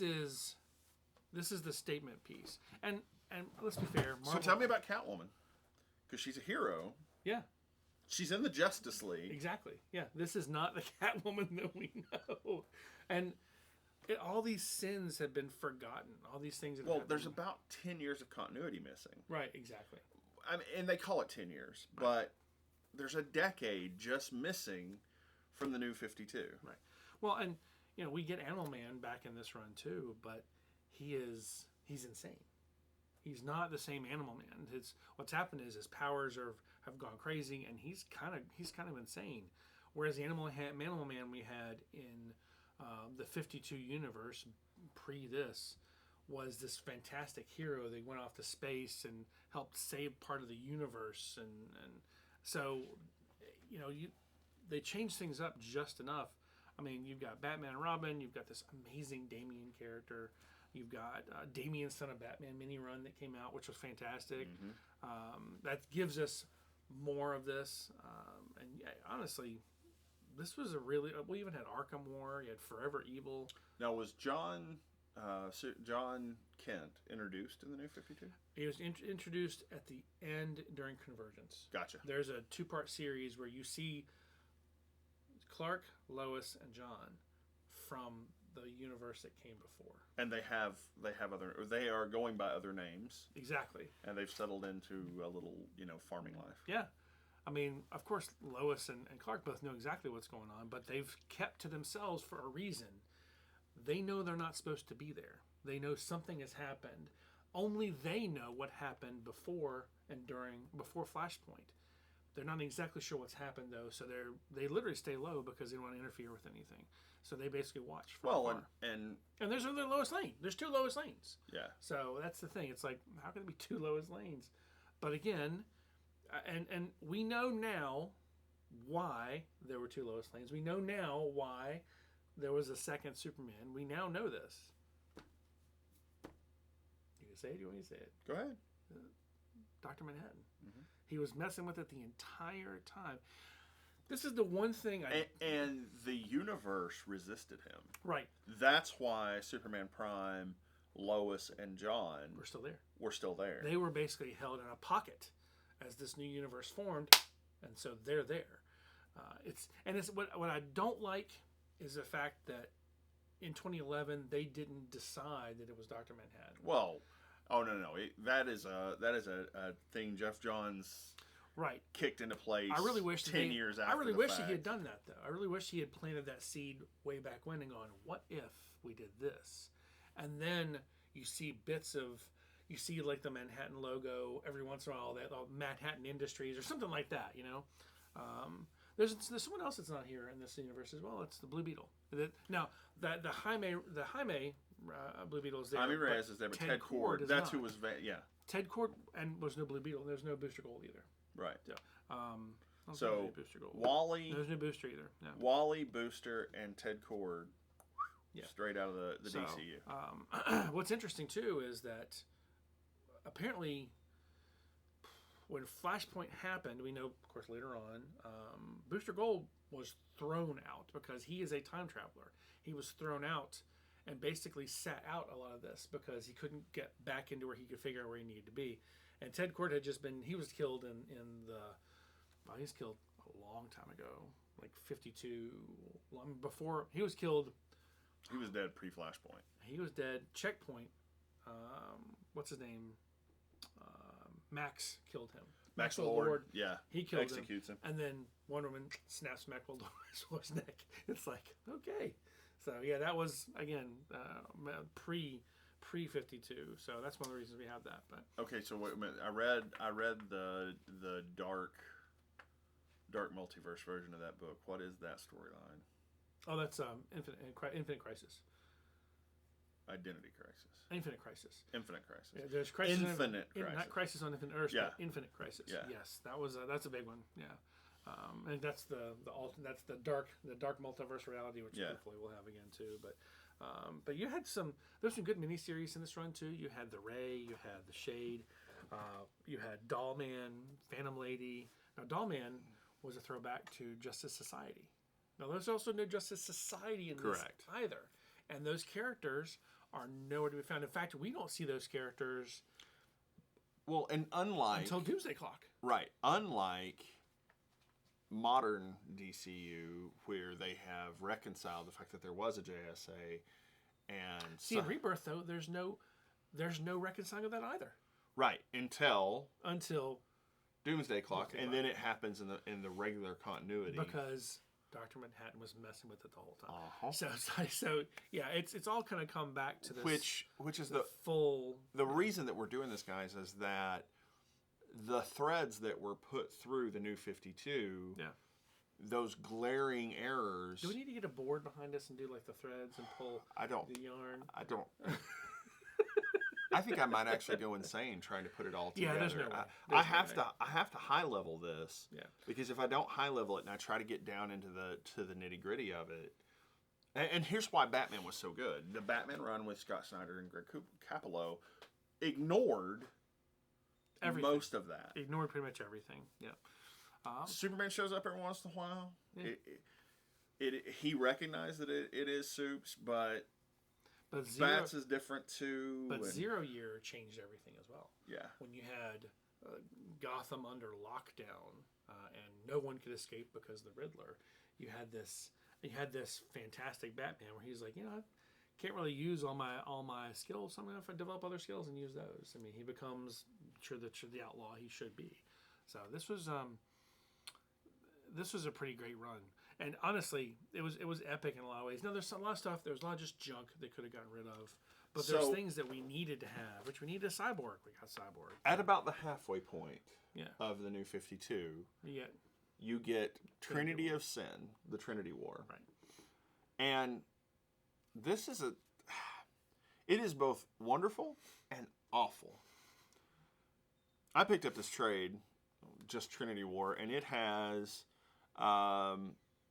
is the statement piece. And let's be fair. Marvel, so tell me about Catwoman, because she's a hero. Yeah, she's in the Justice League. Exactly. Yeah, this is not the Catwoman that we know. And all these sins have been forgotten. All these things. There's about 10 years of continuity missing. Right. Exactly. I mean, and they call it 10 years, but there's a decade just missing from the New 52. Right. Well, and we get Animal Man back in this run too, but he's insane. He's not the same Animal Man. What's happened is his powers have gone crazy, and he's kind of insane. Whereas the Animal Man we had in the 52 universe pre this was this fantastic hero that went off to space and helped save part of the universe, and so they changed things up just enough. I mean, you've got Batman and Robin. You've got this amazing Damian character. You've got Damian's Son of Batman mini run that came out, which was fantastic. Mm-hmm. That gives us more of this. And honestly, this was a really... We even had Arkham War. You had Forever Evil. Now, was John Kent introduced in the New 52? He was introduced at the end during Convergence. Gotcha. There's a 2-part series where you see Clark, Lois, and John from the universe that came before. And they are going by other names. Exactly. And they've settled into a little, farming life. Yeah. I mean, of course, Lois and Clark both know exactly what's going on, but they've kept to themselves for a reason. They know they're not supposed to be there. They know something has happened. Only they know what happened before Flashpoint. They're not exactly sure what's happened though, so they literally stay low because they don't want to interfere with anything. So they basically watch from afar. And there's another Lois Lane. There's 2 Lois Lanes. Yeah. So that's the thing. It's like, how can there be 2 Lois Lanes? But again, and we know now why there were 2 Lois Lanes. We know now why there was a second Superman. We now know this. You can say it. You want me to say it? Go ahead. Dr. Manhattan. He was messing with it the entire time. This is the one thing and the universe resisted him. Right. That's why Superman Prime, Lois, and John We're still there. Were still there. They were basically held in a pocket as this new universe formed, and so they're there. It's what I don't like is the fact that in 2011 they didn't decide that it was Dr. Manhattan. Well, no. That is a thing Jeff Johns kicked into place. I really wish 10 years after. I really wish fact. he had done that though. I really wish he had planted that seed way back when and gone, what if we did this? And then you see bits of. You see like the Manhattan logo every once in a while, that Manhattan Industries or something like that, you know. There's someone else that's not here in this universe as well. It's the Blue Beetle. Now the Jaime Blue Beetle is there. Jaime Reyes is there, but Ted Cord that's not. Who was Ted Cord and was no Blue Beetle. There's no Booster Gold either. Right. So Booster Gold. Wally. There's no Booster either. No. Wally, Booster, and Ted Cord. Straight out of the DCU. What's interesting too is that. Apparently, when Flashpoint happened, we know, of course, later on, Booster Gold was thrown out because he is a time traveler. He was thrown out and basically sat out a lot of this because he couldn't get back into where he could figure out where he needed to be. And Ted Cord had just been, he was killed he was killed a long time ago, like 52, before, he was killed. He was dead pre-Flashpoint. He was dead. Checkpoint. What's his name? Max killed him. Maxwell Lord. Yeah. He killed executes him. And then Wonder Woman snaps Maxwell Lord's neck. It's like, okay. So, yeah, that was, again, pre-52. So that's one of the reasons we have that. But okay, so wait a minute. I read the dark multiverse version of that book. What is that storyline? Oh, that's Infinite Crisis. Identity Crisis. Infinite Crisis. Yeah, there's Crisis. Infinite Crisis. Not Crisis on Infinite Earths, but Infinite Crisis. Yeah. Yes, that's a big one. Yeah. And that's that's the dark multiverse reality, which hopefully we'll have again too. But you had there's some good miniseries in this run too. You had the Ray, you had the Shade, you had Dollman, Phantom Lady. Now Dollman was a throwback to Justice Society. Now there's also no Justice Society in this either, and those characters are nowhere to be found. In fact, we don't see those characters. Well, and until Doomsday Clock, right? Unlike modern DCU, where they have reconciled the fact that there was a JSA, and in Rebirth though, there's no reconciling of that either. Right, until Doomsday Clock, and then it happens in the regular continuity because Dr. Manhattan was messing with it the whole time. So yeah, it's all kind of come back to this. Which is the reason that we're doing this, guys, is that the threads that were put through the New 52, those glaring errors. Do we need to get a board behind us and do like the threads and pull the yarn? I don't. I think I might actually go insane trying to put it all together. Yeah, there's no way. I have to high level this. Yeah. Because if I don't high level it and I try to get down into the nitty gritty of it, and here's why Batman was so good. The Batman run with Scott Snyder and Greg Capullo ignored everything. Most of that. Ignored pretty much everything. Yeah. Superman shows up every once in a while. Yeah. He recognized that it is Supes, but Bats is different too. But Zero Year changed everything as well. Yeah. When you had Gotham under lockdown and no one could escape because of the Riddler, you had this fantastic Batman where he's like, I can't really use all my skills, so I'm going to develop other skills and use those. I mean, he becomes the outlaw he should be. So this was a pretty great run. And honestly, it was epic in a lot of ways. Now, there's a lot of stuff. There's a lot of just junk they could have gotten rid of. But there's things that we needed to have, which we needed a Cyborg. We got Cyborg. At about the halfway point of the New 52, you get Trinity of Sin, the Trinity War. Right. And this is it is both wonderful and awful. I picked up this trade, just Trinity War, and it has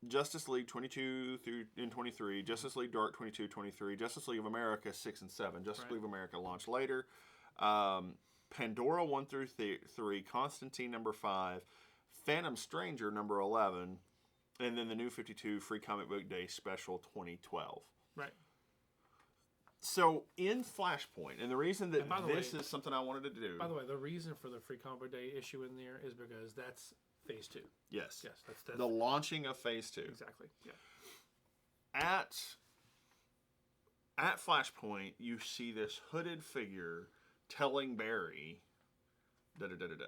Justice League 22 through 23, Justice League Dark 22, 23, Justice League of America 6 and 7. Justice League of America launched later. Pandora 1 through 3, Constantine number 5, Phantom Stranger number 11, and then the New 52 Free Comic Book Day Special 2012. Right. So in Flashpoint, and the reason that this way, is something I wanted to do. By the way, the reason for the Free Comic Book Day issue in there is because that's Phase 2. Yes. Yes. That's the launching of Phase 2. Exactly. Yeah. At Flashpoint, you see this hooded figure telling Barry, da-da-da-da-da.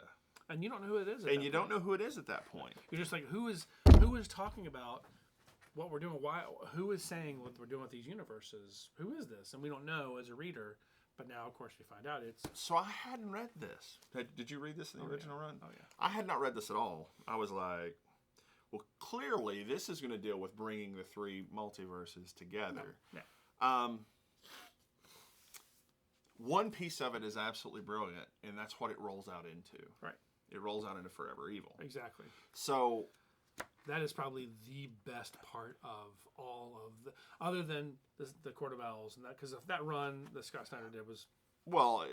And you don't know who it is. And you don't know who it is at that point. You're just like, who is talking about what we're doing? Why? Who is saying what we're doing with these universes? Who is this? And we don't know as a reader. But now, of course, we find out it's... So I hadn't read this. Did you read this in the original run? Oh, yeah. I had not read this at all. I was like, well, clearly this is going to deal with bringing the 3 multiverses together. No. One piece of it is absolutely brilliant, and that's what it rolls out into. Right. It rolls out into Forever Evil. Exactly. So... that is probably the best part of all of the... other than the Court of Owls, and that, because that run that Scott Snyder did was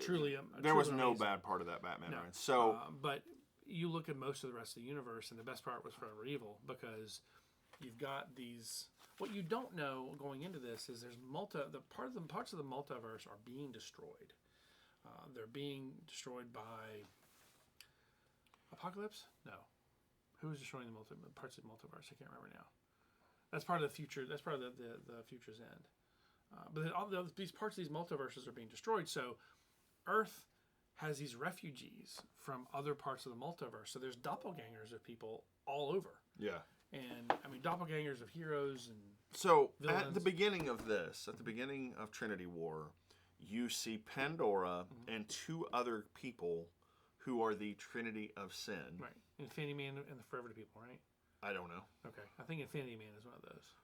truly there was no amazing. bad part of that Batman run. So, but you look at most of the rest of the universe, and the best part was Forever Evil, because you've got these... what you don't know going into this is there's parts of the multiverse are being destroyed. They're being destroyed by Apocalypse? No. Who is destroying the parts of the multiverse? I can't remember now. That's part of the future. That's part of the future's end. But all these parts of these multiverses are being destroyed. So Earth has these refugees from other parts of the multiverse. So there's doppelgangers of people all over. Yeah. And I mean, doppelgangers of heroes and so villains. At the beginning of Trinity War, you see Pandora and 2 other people who are the Trinity of Sin. Right. Infinity Man and the Forever People, right? I don't know. Okay. I think Infinity Man is one of those.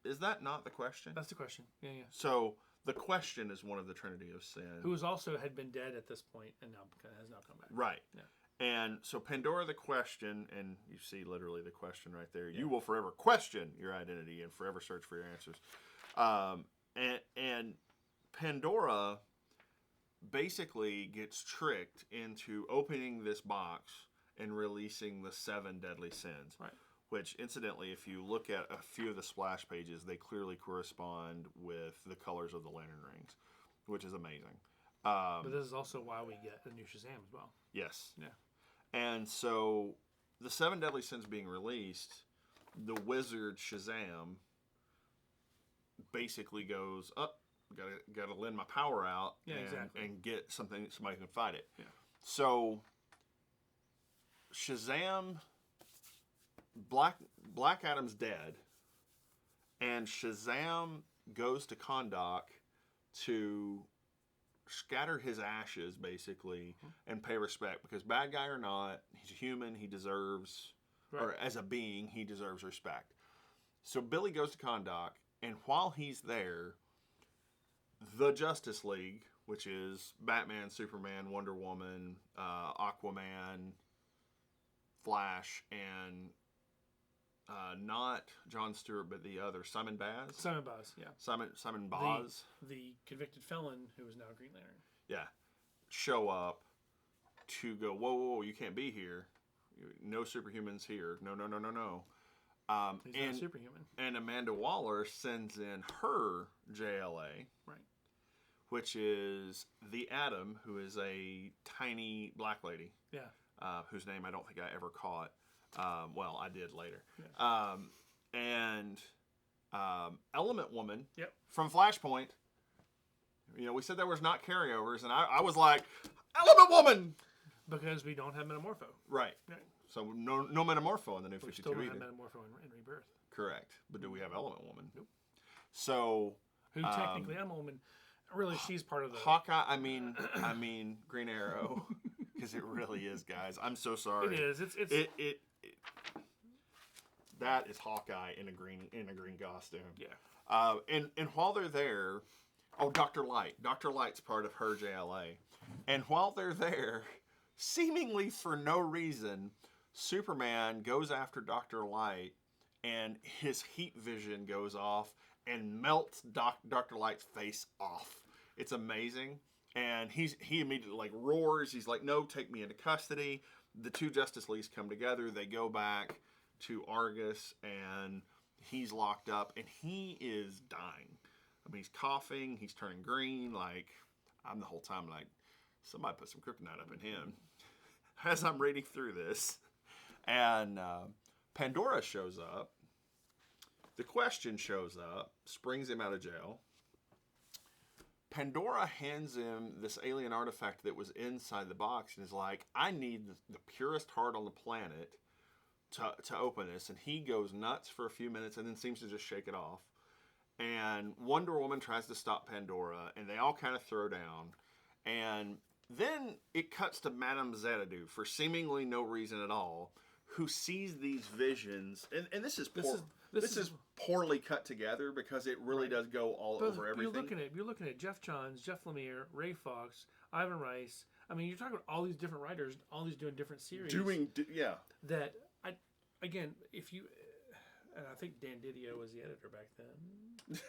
Is that not the question? That's the question. Yeah. So the question is one of the Trinity of Sin. Who had been dead at this point and has now come back. Right. Yeah. And so Pandora the question, and you see literally the question right there. Yeah. You will forever question your identity and forever search for your answers. And Pandora basically gets tricked into opening this box and releasing the 7 deadly sins. Right. Which, incidentally, if you look at a few of the splash pages, they clearly correspond with the colors of the lantern rings, which is amazing. But this is also why we get a new Shazam as well. Yes. Yeah. And so, the 7 deadly sins being released, the wizard Shazam basically goes, gotta lend my power out and get somebody can fight it. Yeah. So Shazam, Black Adam's dead, and Shazam goes to Kahndaq to scatter his ashes, basically, and pay respect, because bad guy or not, he's a human, he deserves, or as a being, he deserves respect. So Billy goes to Kahndaq, and while he's there, the Justice League, which is Batman, Superman, Wonder Woman, Aquaman, Flash, and not Jon Stewart, but the other, Simon Baz? Simon Baz, yeah. Simon Baz. The convicted felon who is now Green Lantern. Yeah. Show up to go, whoa, you can't be here. No superhumans here. No. He's not superhuman. And Amanda Waller sends in her JLA. Right. Which is the Atom, who is a tiny black lady. Yeah. Whose name I don't think I ever caught. Well, I did later. Yeah. And Element Woman from Flashpoint. You know, we said there was not carryovers, and I was like, Element Woman! Because we don't have Metamorpho. Right. So no Metamorpho in the New 52 still don't either. have Metamorpho in Rebirth. Correct. But do we have Element Woman? Nope. So... Who technically, Element Woman, really, she's part of the... Hawkeye, I mean Green Arrow, because it really is, guys. I'm so sorry. It is. It that is Hawkeye in a green costume. Yeah. And while they're there, Dr. Light. Dr. Light's part of her JLA. And while they're there, seemingly for no reason, Superman goes after Dr. Light, and his heat vision goes off and melts Dr. Light's face off. It's amazing. And he immediately like roars. He's like, "No, take me into custody." The two Justice Leagues come together. They go back to Argus, and he's locked up, and he is dying. I mean, he's coughing. He's turning green. Like, I'm the whole time like, somebody put some kryptonite up in him. As I'm reading through this, and Pandora shows up. The Question shows up, springs him out of jail. Pandora hands him this alien artifact that was inside the box and is like, I need the purest heart on the planet to open this. And he goes nuts for a few minutes and then seems to just shake it off. And Wonder Woman tries to stop Pandora, and they all kind of throw down. And then it cuts to Madame Xanadu for seemingly no reason at all, who sees these visions. And this is poorly cut together because it really does go all over everything. You're looking at Jeff Johns, Jeff Lemire, Ray Fox, Ivan Rice. I mean, you're talking about all these different writers, all these doing different series. That if you, and I think Dan Didio was the editor back then.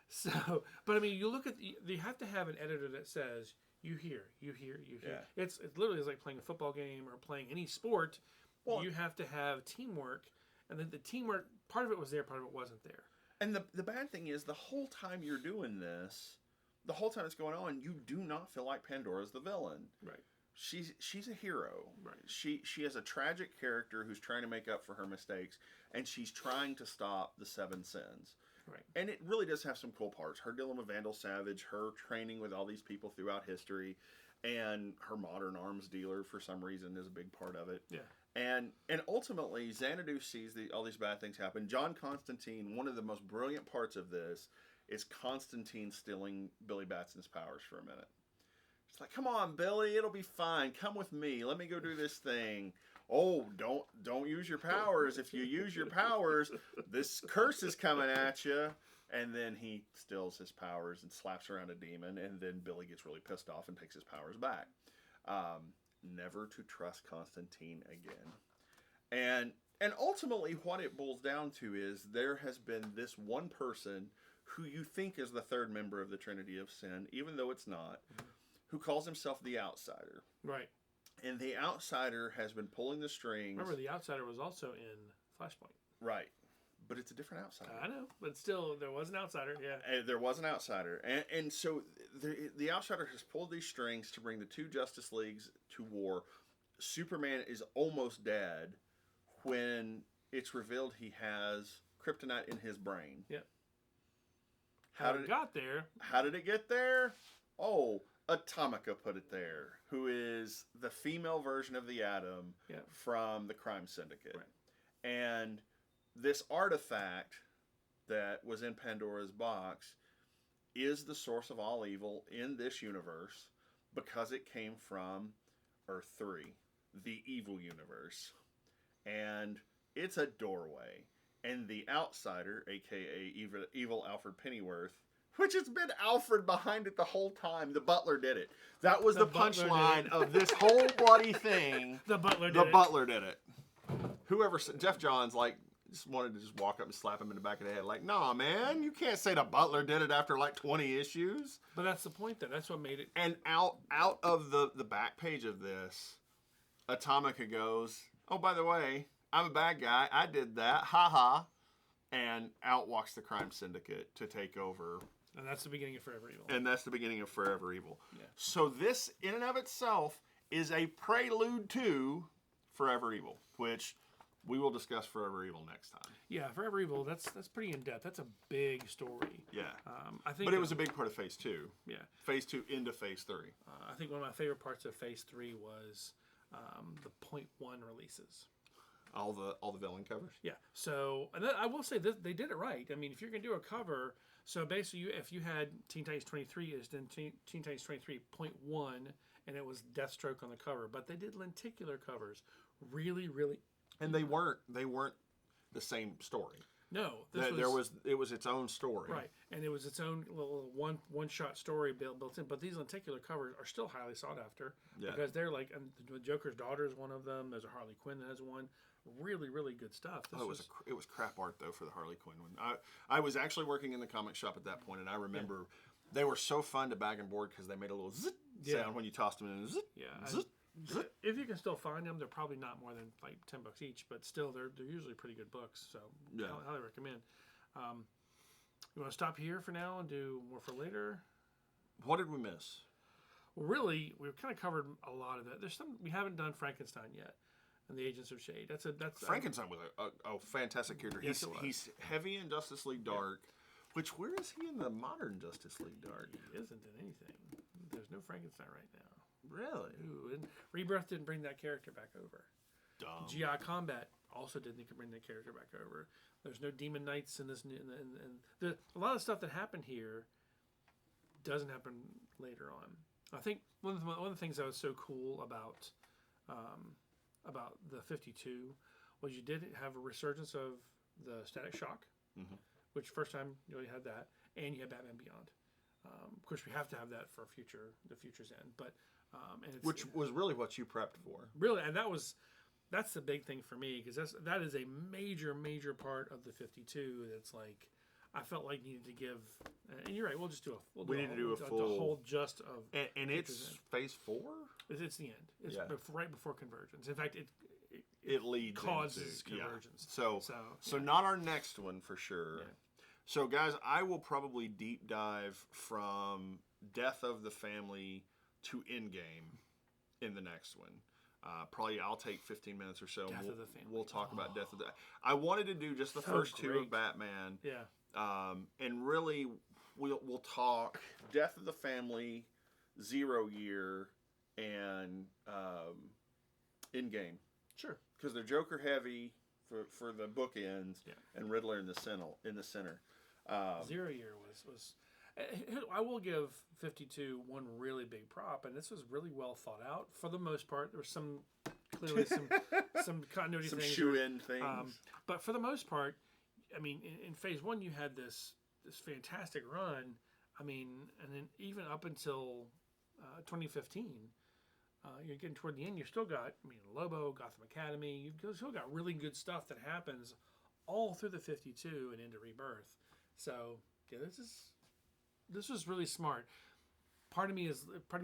So, but I mean, you look at you have to have an editor that says you hear. Yeah. It's literally like playing a football game or playing any sport. Well, you have to have teamwork. And then the teamwork, part of it was there, part of it wasn't there. And the bad thing is, the whole time you're doing this, the whole time it's going on, you do not feel like Pandora's the villain. Right. She's a hero. Right. She has a tragic character who's trying to make up for her mistakes, and she's trying to stop the Seven Sins. Right. And it really does have some cool parts. Her dealing with Vandal Savage, her training with all these people throughout history, and her modern arms dealer, for some reason, is a big part of it. Yeah. And ultimately, Xanadu sees all these bad things happen. John Constantine, one of the most brilliant parts of this is Constantine stealing Billy Batson's powers for a minute. It's like, come on, Billy, it'll be fine. Come with me. Let me go do this thing. Oh, don't use your powers. If you use your powers, this curse is coming at you. And then he steals his powers and slaps around a demon. And then Billy gets really pissed off and takes his powers back. Never to trust Constantine again. And ultimately what it boils down to is there has been this one person who you think is the third member of the Trinity of Sin, even though it's not, who calls himself the Outsider. Right. And the Outsider has been pulling the strings. Remember, the Outsider was also in Flashpoint. Right. But it's a different Outsider. I know, but still, there was an Outsider, yeah. There was an Outsider. And so the Outsider has pulled these strings to bring the two Justice Leagues to war. Superman is almost dead when it's revealed he has kryptonite in his brain. Yep. How did it got there? How did it get there? Oh, Atomica put it there, who is the female version of the Atom from the Crime Syndicate. Right. And this artifact that was in Pandora's box is the source of all evil in this universe because it came from Earth 3, the evil universe. And it's a doorway. And the Outsider, a.k.a. evil Alfred Pennyworth, which has been Alfred behind it the whole time. The Butler did it. That was the punchline of this whole bloody thing. The Butler did it. Whoever, Jeff Johns, like, just wanted to just walk up and slap him in the back of the head. Like, nah, man, you can't say the Butler did it after like 20 issues. But that's the point, though. That's what made it. And out of the back page of this, Atomica goes, oh, by the way, I'm a bad guy. I did that. Ha ha. And out walks the Crime Syndicate to take over. And that's the beginning of Forever Evil. Yeah. So this, in and of itself, is a prelude to Forever Evil, which we will discuss Forever Evil next time. Yeah, Forever Evil, that's pretty in-depth. That's a big story. Yeah. I think. But it was a big part of Phase 2. Yeah. Phase 2 into Phase 3. I think one of my favorite parts of Phase 3 was the .1 releases. All the villain covers? Yeah. So, and I will say that they did it right. I mean, if you're going to do a cover, so basically if you had Teen Titans 23, it's then Teen Titans 23.1, and it was Deathstroke on the cover. But they did lenticular covers. Really, really. And they weren't the same story. No, it was its own story. Right, and it was its own little one shot story built in. But these lenticular covers are still highly sought after because they're like, and the Joker's daughter is one of them. There's a Harley Quinn that has one. Really, really good stuff. It was crap art though for the Harley Quinn one. I was actually working in the comic shop at that point, and I remember They were so fun to bag and board because they made a little zit sound when you tossed them in. Zit, zit, zit. If you can still find them, they're probably not more than like $10 each, but still they're usually pretty good books. So I highly recommend. You want to stop here for now and do more for later? What did we miss? Well, really, we've kind of covered a lot of it. There's some we haven't done Frankenstein yet, and the Agents of Shade. That's Frankenstein was a fantastic character. Yes, he's heavy in Justice League Dark. Which, where is he in the modern Justice League Dark? He isn't in anything. There's no Frankenstein right now. Really? Ooh, and Rebirth didn't bring that character back over. Dumb. GI Combat also didn't bring that character back over. There's no Demon Knights in this. A lot of stuff that happened here doesn't happen later on. I think one of the things that was so cool about the 52 was you did have a resurgence of the Static Shock. Mm-hmm. Which first time you really had that, and you had Batman Beyond. Of course, we have to have that for the future's end, but which was really what you prepped for. Really, and that's the big thing for me because that is a major part of the 52. That's like I felt like needed to give. And you're right. We'll just do a. We need to do a full whole just of. And it's phase 4. It's the end. It's right before Convergence. In fact, it leads causes Convergence. So not our next one for sure. Yeah. So guys, I will probably deep dive from Death of the Family to Endgame in the next one. Probably I'll take 15 minutes or so. Death of the Family. We'll talk about Death of the. I wanted to do just the first two of Batman. Yeah. And really, we'll talk Death of the Family, 0 Year, and Endgame. Sure. Because they're Joker heavy for the bookends, and Riddler in the center. 0 Year was. I will give 52 one really big prop, and this was really well thought out for the most part. There was clearly some continuity some things, shoe-in things, but for the most part, I mean, in phase 1 you had this fantastic run. I mean, and then even up until 2015. You're getting toward the end. You still got, Lobo, Gotham Academy. You've still got really good stuff that happens all through the 52 and into Rebirth. So yeah, this was really smart. Part of me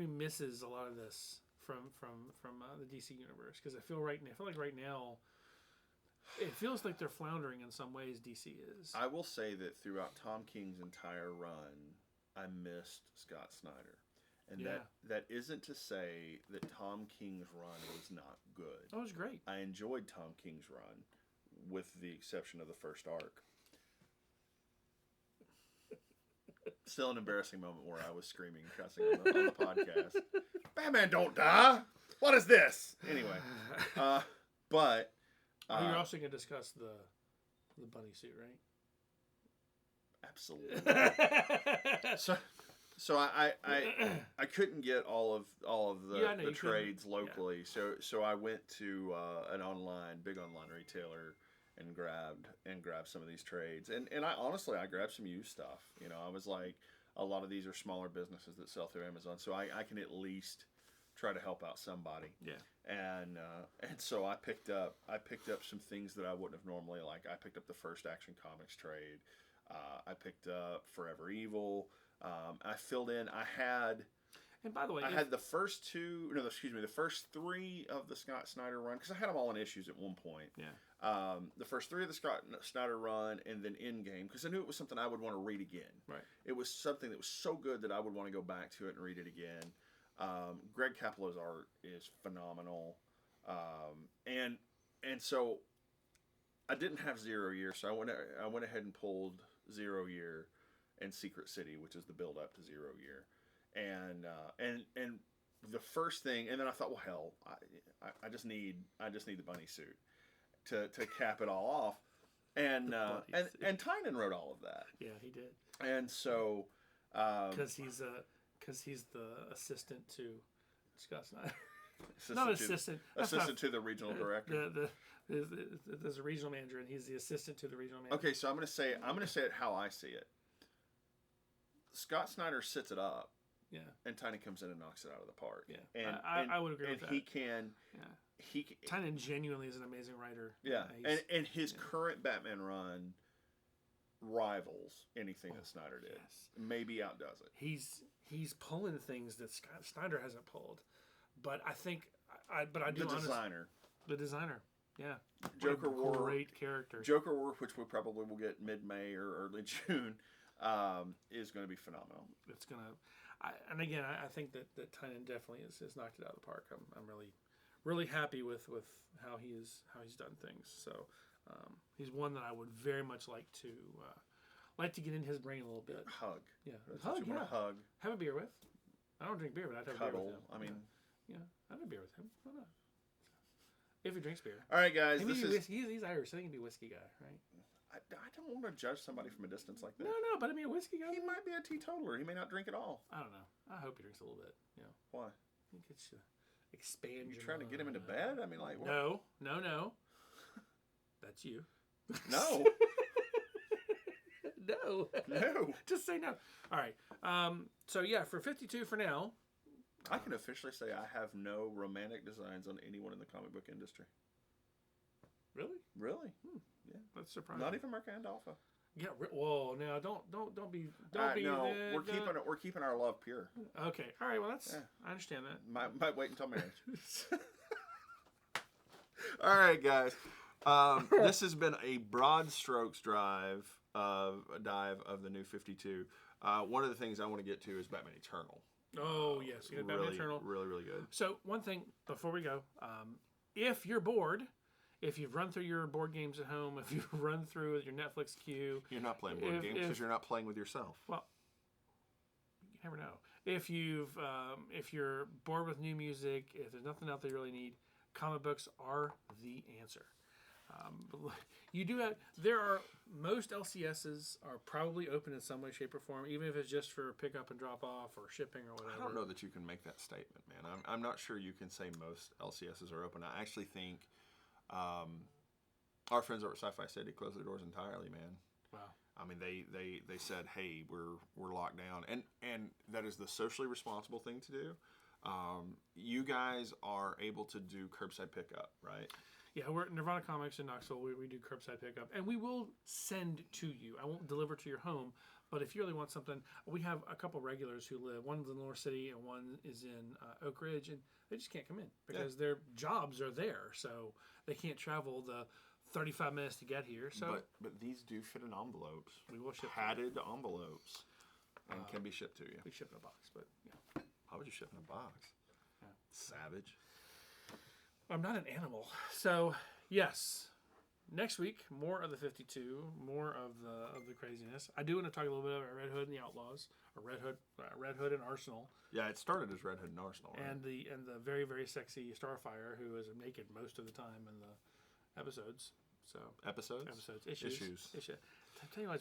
misses a lot of this from the DC universe because I feel like right now it feels like they're floundering in some ways. DC is. I will say that throughout Tom King's entire run, I missed Scott Snyder. And that isn't to say that Tom King's run was not good. That was great. I enjoyed Tom King's run, with the exception of the first arc. Still an embarrassing moment where I was screaming and cussing on the podcast. Batman don't die! What is this? Anyway. But... you're also going to discuss the bunny suit, right? Absolutely. So I couldn't get all of the trades locally. Yeah. So I went to an big online retailer and grabbed some of these trades. And I honestly grabbed some used stuff. I was like, a lot of these are smaller businesses that sell through Amazon, so I can at least try to help out somebody. Yeah. And so I picked up some things that I wouldn't have normally liked. I picked up the first Action Comics trade. I picked up Forever Evil. I filled in. And by the way, I had the first three of the Scott Snyder run because I had them all in issues at one point. Yeah. The first three of the Scott Snyder run, and then Endgame because I knew it was something I would want to read again. Right. It was something that was so good that I would want to go back to it and read it again. Greg Capullo's art is phenomenal, and so I didn't have 0 Year, so I went ahead and pulled 0 Year. And Secret City, which is the build up to 0 Year, and the first thing, and then I thought, well, hell, I just need the bunny suit to cap it all off, and Tynan wrote all of that. Yeah, he did. And so, because he's the assistant to Scott Snyder. Assistant to the regional director. There's a regional manager, and he's the assistant to the regional manager. Okay, so I'm gonna say it how I see it. Scott Snyder sits it up, and Tynan comes in and knocks it out of the park. Yeah, and I would agree with that. And he can. Tynan genuinely is an amazing writer. Yeah, and his current Batman run rivals anything that Snyder did. Yes. Maybe outdoes it. He's pulling things that Snyder hasn't pulled, but I think I do the designer. Yeah, Joker War, great character. Joker War, which we probably will get mid-May or early June, is going to be phenomenal. It's gonna, and again, I think that Tynion definitely has knocked it out of the park. I'm really happy with how he's done things. So he's one that I would very much like to get in his brain a little bit. Hug. Yeah, Hug. Yeah. Hug. Have a beer with. I don't drink beer, but I'd have a beer with him. I mean, yeah, I'd have a beer with him. Why not? If he drinks beer. All right, guys. He's Irish, so he can be a whiskey guy, right? I don't want to judge somebody from a distance like that. No, but I mean a whiskey guy. He might be a teetotaler. He may not drink at all. I don't know. I hope he drinks a little bit. You know. Why? I think it's expand. You trying to get him into bed? I mean, like what? No. That's you. No. No. Just say no. All right. So yeah, for 52 for now. I can officially say I have no romantic designs on anyone in the comic book industry. Really? Really? Yeah. That's surprising. Not even Mark Andolfa. Yeah. Whoa. Now don't be. No. We're keeping our love pure. Okay. All right. Well, that's. Yeah. I understand that. Might wait until marriage. All right, guys. This has been a broad strokes dive of the New 52. One of the things I want to get to is Batman Eternal. Oh, yes. You got Batman Eternal. Really, really good. So, one thing before we go. If you're bored, if you've run through your board games at home, if you've run through your Netflix queue. You're not playing board games because you're not playing with yourself. Well, you never know. If you're bored with new music, if there's nothing out there you really need, comic books are the answer. You do have. Most LCSs are probably open in some way, shape, or form, even if it's just for pickup and drop off or shipping or whatever. I don't know that you can make that statement, man. I'm not sure you can say most LCSs are open. I actually think our friends over at Sci-Fi City closed their doors entirely, man. Wow. I mean, they said, hey, we're locked down, and that is the socially responsible thing to do. You guys are able to do curbside pickup, right? Yeah, we're at Nirvana Comics in Knoxville. We do curbside pickup, and we will send to you. I won't deliver to your home, but if you really want something, we have a couple regulars who live. One's in North City, and one is in Oak Ridge, and they just can't come in because their jobs are there, so they can't travel the 35 minutes to get here. So, but these do fit in envelopes. We will ship padded envelopes, and can be shipped to you. We ship in a box, but yeah. How would you ship in a box? Yeah. Savage. I'm not an animal. So, yes. Next week, more of the 52, more of the craziness. I do want to talk a little bit about Red Hood and the Outlaws, or Red Hood and Arsenal. Yeah, it started as Red Hood and Arsenal, right? And the very, very sexy Starfire, who is naked most of the time in the episodes. So issues. Tell you what,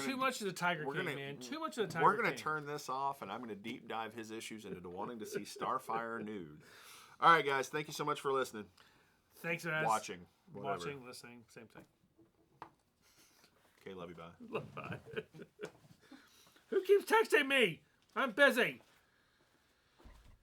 too much of the Tiger King, man. Too much of the Tiger King. We're going to turn this off, and I'm going to deep dive his issues into wanting to see Starfire nude. All right, guys. Thank you so much for listening. Thanks, guys. Watching, listening, same thing. Okay, love you. Bye. Bye. Who keeps texting me? I'm busy.